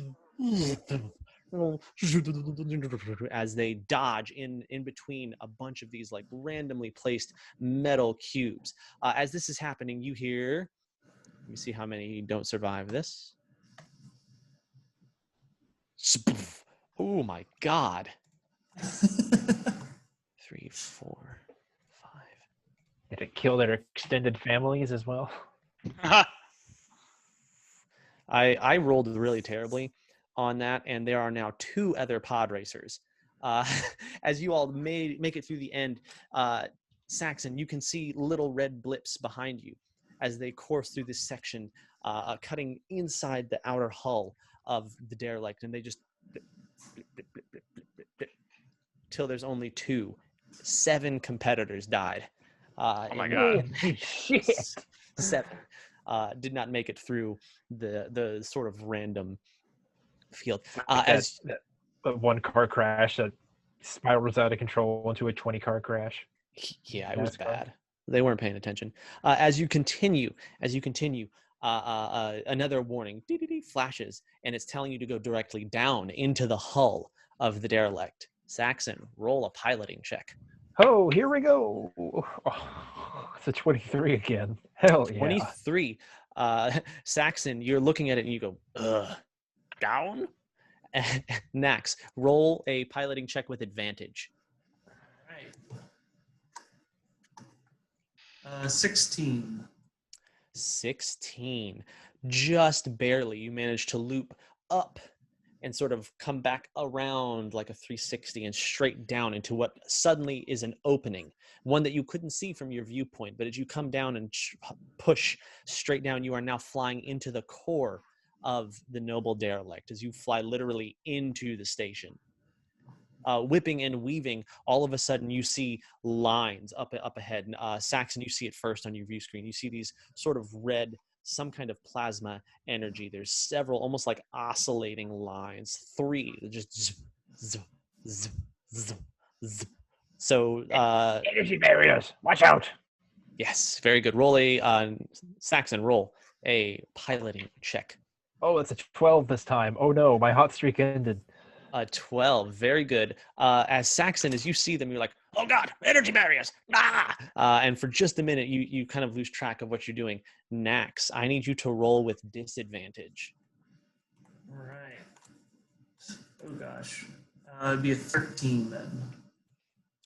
as they dodge in between a bunch of these like randomly placed metal cubes. As this is happening, you hear, let me see how many don't survive this. Oh my God. 3, 4, 5. Did it kill their extended families as well? I rolled really terribly on that, and there are now 2 other pod racers. As you all make it through the end, Saxon, you can see little red blips behind you as they course through this section, cutting inside the outer hull of the derelict, and they just till there's only 2. 7 competitors died. Oh my God. Shit. 7 did not make it through the sort of random field. As that one car crash that spirals out of control into a 20-car crash. Yeah, it was bad. They weren't paying attention. As you continue, another warning flashes, and it's telling you to go directly down into the hull of the derelict. Saxon, roll a piloting check. Oh, here we go. Oh, it's a 23 again. Hell yeah. 23. Saxon, you're looking at it and you go, ugh, down? Nax, roll a piloting check with advantage. All right. 16. 16. Just barely. You managed to loop up and sort of come back around like a 360 and straight down into what suddenly is an opening, one that you couldn't see from your viewpoint. But as you come down and push straight down, you are now flying into the core of the noble derelict as you fly literally into the station. Whipping and weaving, all of a sudden you see lines up ahead. Saxon, you see it first on your view screen. You see these sort of red, some kind of plasma energy. There's several almost like oscillating lines. 3 that just zzz, zzz, zzz, zzz, zzz. So energy barriers. Watch out. Yes, very good. Roll a Saxon, roll a piloting check. Oh, it's a 12 this time. Oh no, my hot streak ended. 12, very good. As Saxon, as you see them, you're like, oh God, energy barriers! Ah! And for just a minute, you kind of lose track of what you're doing. Nax, I need you to roll with disadvantage. All right. Oh gosh. It'd be a 13 then.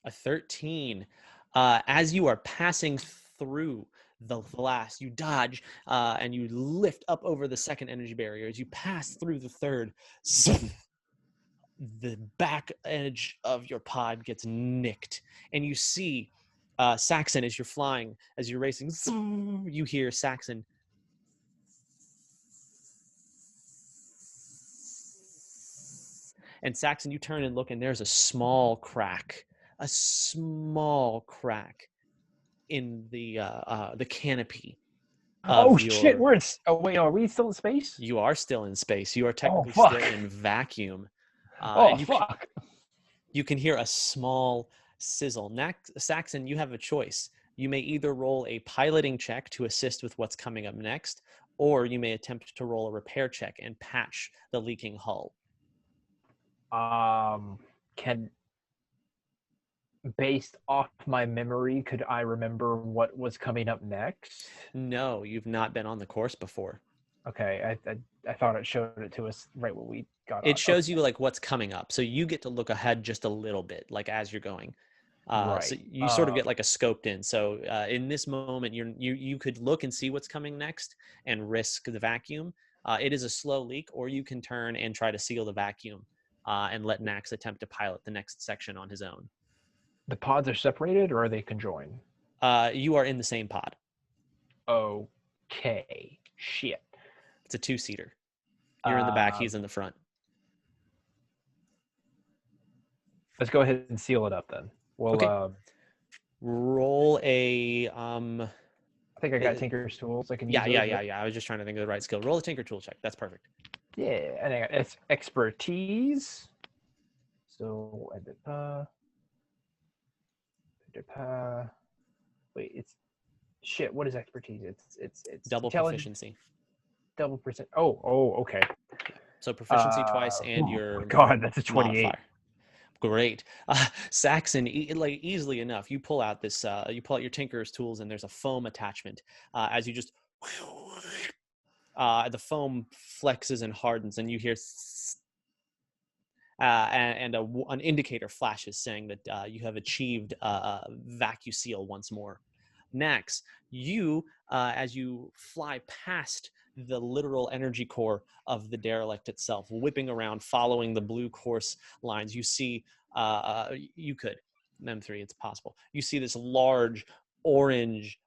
A 13. As you are passing through the blast, you dodge and you lift up over the second energy barrier. As you pass through the third, the back edge of your pod gets nicked, and you see Saxon as you're flying, as you're racing. You hear Saxon, And Saxon, you turn and look, and there's a small crack in the canopy Oh of shit, your. we're in. Oh wait, are we still in space? You are still in space. You are technically fuck. still in vacuum. Oh And fuck. you can hear a small sizzle. Saxon, you have a choice. You may either roll a piloting check to assist with what's coming up next, or you may attempt to roll a repair check and patch the leaking hull. Can, based off my memory, could I remember what was coming up next? No, you've not been on the course before. Okay, I thought it showed it to us right when we got on. It shows you like what's coming up, so you get to look ahead just a little bit, like as you're going. Right. So you sort of get like a scoped in. So in this moment, you could look and see what's coming next and risk the vacuum. It is a slow leak, or you can turn and try to seal the vacuum and let Nax attempt to pilot the next section on his own. The pods are separated, or are they conjoined? You are in the same pod. Okay. Shit. It's a 2-seater. You're in the back. He's in the front. Let's go ahead and seal it up then. Well, okay. Roll a. I think I got Tinker's tools. I can. Yeah. use those, I was just trying to think of the right skill. Roll a Tinker tool check. That's perfect. Yeah, and I got expertise. So wait, it's shit. What is expertise? It's double proficiency. Double percent. Oh, okay. So proficiency twice, and your God, that's a 28. Modifier. Great. Saxon, like easily enough, you pull out your Tinker's tools, and there's a foam attachment. As you just, the foam flexes and hardens, and you hear, and an indicator flashes saying that you have achieved vacuum seal once more. Next, you, as you fly past the literal energy core of the derelict itself, whipping around, following the blue course lines, you see, you could, M3, it's possible. You see this large orange,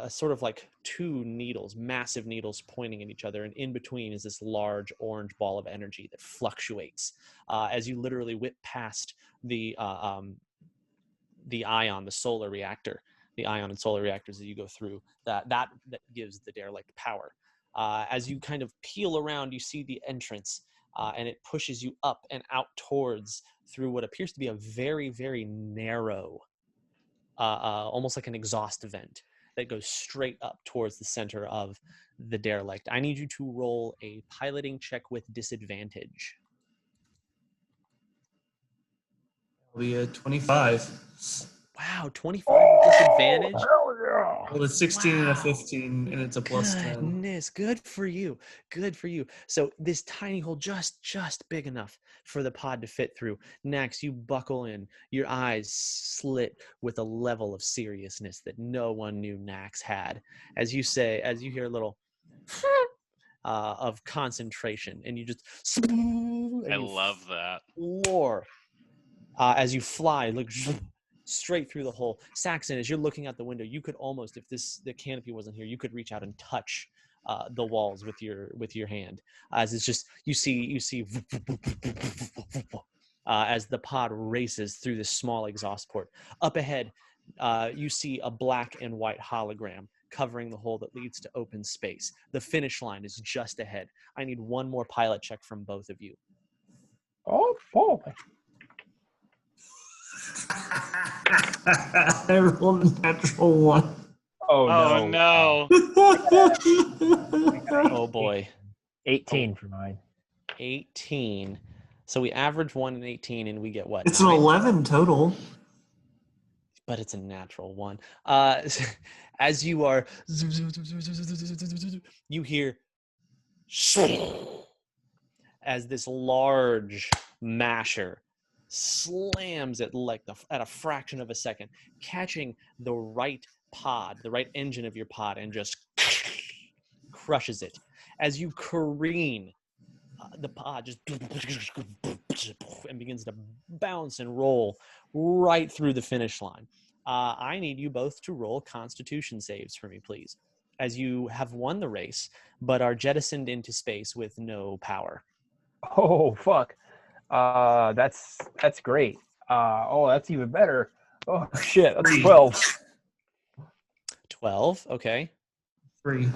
sort of like two needles, massive needles pointing at each other, and in between is this large orange ball of energy that fluctuates as you literally whip past the ion, the solar reactor. The ion and solar reactors that you go through, that gives the derelict power. As you kind of peel around, you see the entrance, and it pushes you up and out towards through what appears to be a very, very narrow, almost like an exhaust vent that goes straight up towards the center of the derelict. I need you to roll a piloting check with disadvantage. It'll be a 25. Wow, 25 disadvantage. Well, it's 16 and a 15, and it's a plus 10. Goodness, good for you. Good for you. So this tiny hole, just big enough for the pod to fit through. Next, you buckle in, your eyes slit with a level of seriousness that no one knew Nax had. As you hear a little of concentration, and you just. I love that. Floor. As you fly, look straight through the hole. Saxon, as you're looking out the window, you could almost, if the canopy wasn't here, you could reach out and touch the walls with your hand. As it's just you see as the pod races through this small exhaust port. Up ahead, you see a black and white hologram covering the hole that leads to open space. The finish line is just ahead. I need one more pilot check from both of you. Oh boy. I rolled a natural 1. Oh no. Oh boy. 18 for mine. 18. So we average 1 and 18, and we get what? It's 9? an 11 total. But it's a natural 1. As you are, you hear as this large masher slams it like at a fraction of a second, catching the right pod, the right engine of your pod, and just crushes it. As you careen, the pod just and begins to bounce and roll right through the finish line. I need you both to roll Constitution saves for me, please, as you have won the race, but are jettisoned into space with no power. Oh, fuck. That's great. Oh, that's even better. Oh shit, that's 3. 12. 12. Okay. 3.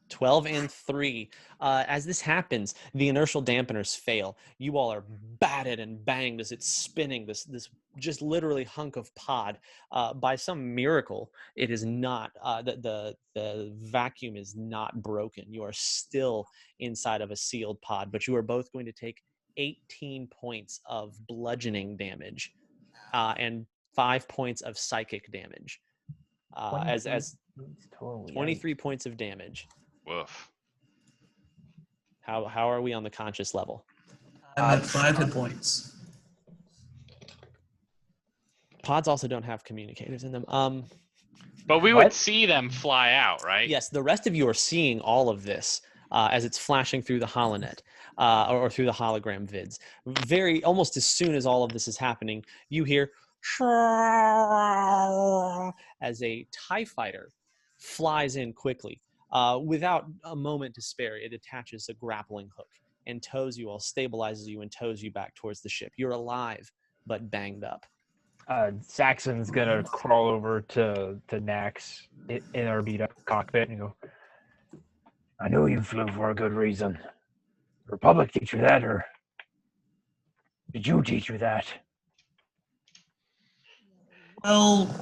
12 and 3. As this happens, the inertial dampeners fail. You all are batted and banged as it's spinning this just literally hunk of pod. By some miracle, it is not the vacuum is not broken. You are still inside of a sealed pod, but you are both going to take 18 points of bludgeoning damage and 5 points of psychic damage. As Total, 23 points of damage. Woof. How are we on the conscious level? I'm at 5 hit points. Pods also don't have communicators in them. But we What? would see them fly out, right? Yes, the rest of you are seeing all of this as it's flashing through the holonet or through the hologram vids. Almost as soon as all of this is happening, you hear as a TIE fighter flies in quickly. Without a moment to spare, it attaches a grappling hook and tows you all, stabilizes you, and tows you back towards the ship. You're alive, but banged up. Saxon's gonna crawl over to Nax in our beat up cockpit and go, I knew you flew for a good reason. The Republic teach you that, or did you teach you that? Well,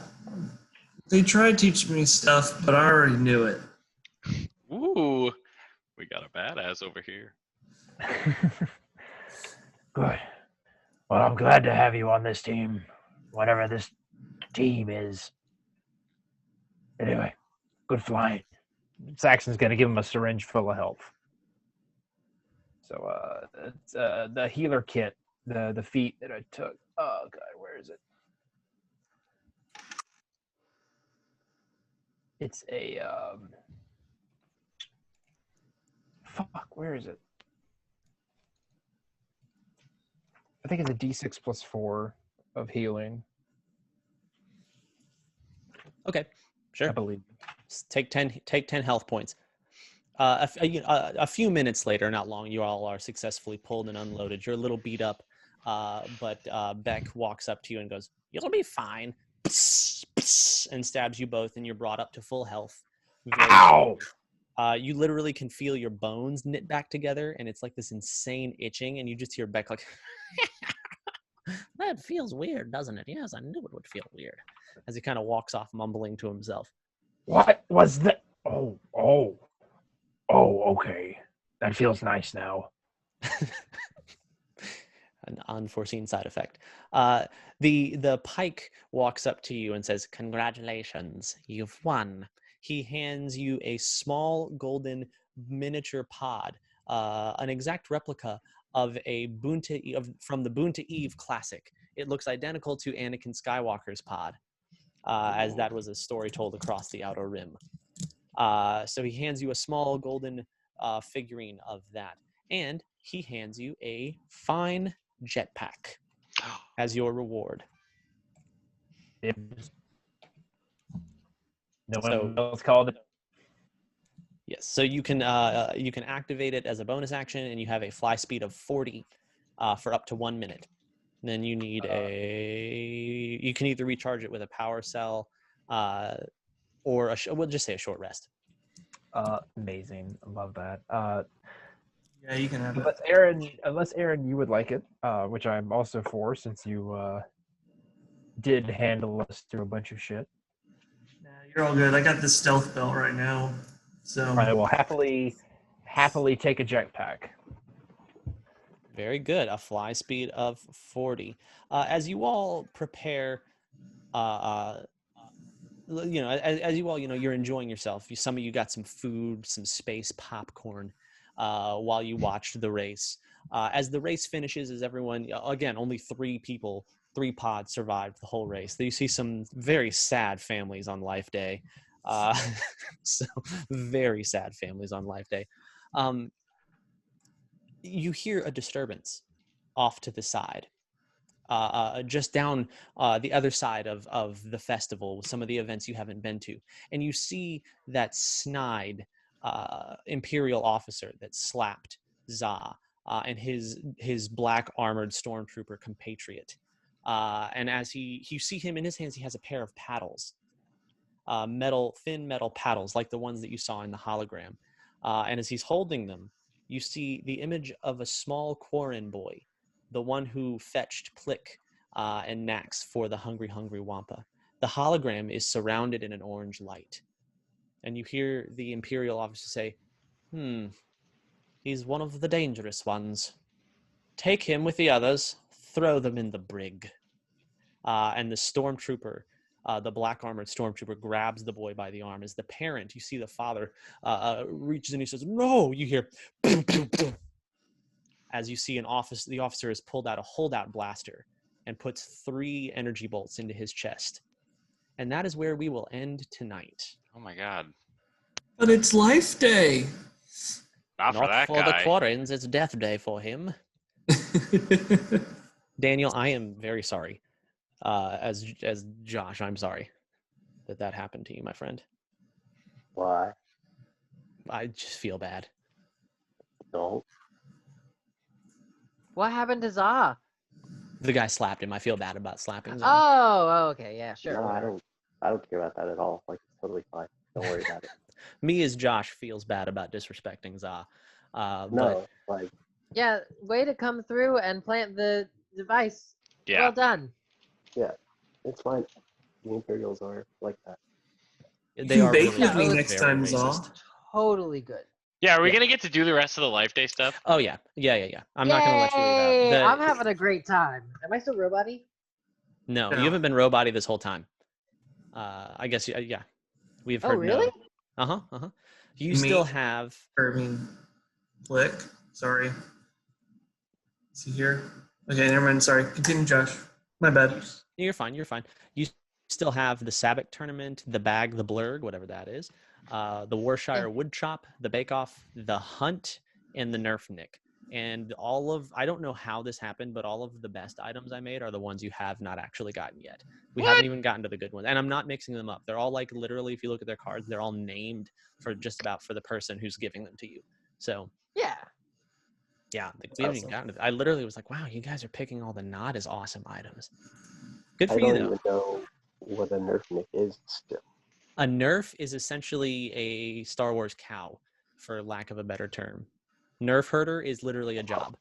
they tried teaching me stuff, but I already knew it. Ooh, we got a badass over here. Good. Well, I'm glad to have you on this team, whatever this team is. Anyway, good flying. Saxon's gonna give him a syringe full of health. So, it's, the healer kit, the feat that I took. Oh god, where is it? It's a fuck. Where is it? I think it's a D6 plus 4 of healing. Okay, sure. I believe. Take 10 health points. A few minutes later, not long, you all are successfully pulled and unloaded. You're a little beat up, but Beck walks up to you and goes, "You'll be fine," and stabs you both, and you're brought up to full health. Ow! You literally can feel your bones knit back together, and it's like this insane itching, and you just hear Beck like, "That feels weird, doesn't it? Yes, I knew it would feel weird," as he kind of walks off, mumbling to himself. What was that? Oh, okay. That feels nice now. An unforeseen side effect. The pike walks up to you and says, "Congratulations, you've won." He hands you a small golden miniature pod, an exact replica of from the Boon to Eve classic. It looks identical to Anakin Skywalker's pod, as that was a story told across the Outer Rim. So he hands you a small golden figurine of that, and he hands you a fine jetpack as your reward. No one else called it. Yes, so you can activate it as a bonus action, and you have a fly speed of 40 for up to 1 minute. And then you need you can either recharge it with a power cell or we'll just say a short rest. Amazing. I love that. Yeah, you can have it. Unless Aaron, you would like it, which I'm also for, since you did handle us through a bunch of shit. Yeah, you're all good. I got the stealth belt right now, so I will happily take a jetpack. Very good. A fly speed of 40. As you all prepare, as you all, you're enjoying yourself. Some of you got some food, some space popcorn while you watched the race. As the race finishes, as everyone, again, only 3 pods survived the whole race. You see some very sad families on Life Day. So very sad families on Life Day. You hear a disturbance off to the side, just down the other side of the festival, some of the events you haven't been to. And you see that snide Imperial officer that slapped Za and his black armored stormtrooper compatriot. And as you see him in his hands, he has a pair of paddles, thin metal paddles, like the ones that you saw in the hologram. And as he's holding them, you see the image of a small Quarren boy, the one who fetched Plick and Nax for the Hungry Wampa. The hologram is surrounded in an orange light. And you hear the Imperial officer say, he's one of the dangerous ones. Take him with the others, throw them in the brig. And the stormtrooper, the black armored stormtrooper, grabs the boy by the arm. As the parent, you see the father reaches and he says, "No!" You hear, as you see the officer has pulled out a holdout blaster and puts 3 energy bolts into his chest. And that is where we will end tonight. Oh my god. But it's Life Day. Not for that for guy. the Quarrens, it's death day for him. Daniel, I am very sorry. As Josh, I'm sorry that happened to you, my friend. Why? I just feel bad. Don't. What happened to Za? The guy slapped him. I feel bad about slapping Za. Oh, okay, yeah, sure. No, I don't care about that at all. Like, it's totally fine. Don't worry about it. Me as Josh feels bad about disrespecting Za. No, like. Yeah, way to come through and plant the device. Yeah. Well done. Yeah, it's fine. The Imperials are like that. They are bake really with me very next time, Za. racist. Totally good. Yeah, are we gonna get to do the rest of the Life Day stuff? Oh yeah. I'm not gonna let you leave out. I'm having a great time. Am I still robot-y? No, No. you haven't been robot-y this whole time. I guess yeah. We've heard. Oh, really? No. You Me? still have. Click. Sorry. See here. Okay, never mind. Sorry. Continue, Josh. My bad. You're fine. You still have the Sabbac tournament, the bag, the blurg, whatever that is, the Warshire wood chop, the bake off, the hunt, and the nerf nick. And I don't know how this happened, but all of the best items I made are the ones you have not actually gotten yet. We haven't even gotten to the good ones. And I'm not mixing them up. They're all like literally, if you look at their cards, they're all named for just about for the person who's giving them to you. So Yeah. yeah, we haven't even gotten to I literally was like, wow, you guys are picking all the not as awesome items. Good for I you don't though. even know what a nerf nick is still. A nerf is essentially a Star Wars cow, for lack of a better term. Nerf herder is literally a job.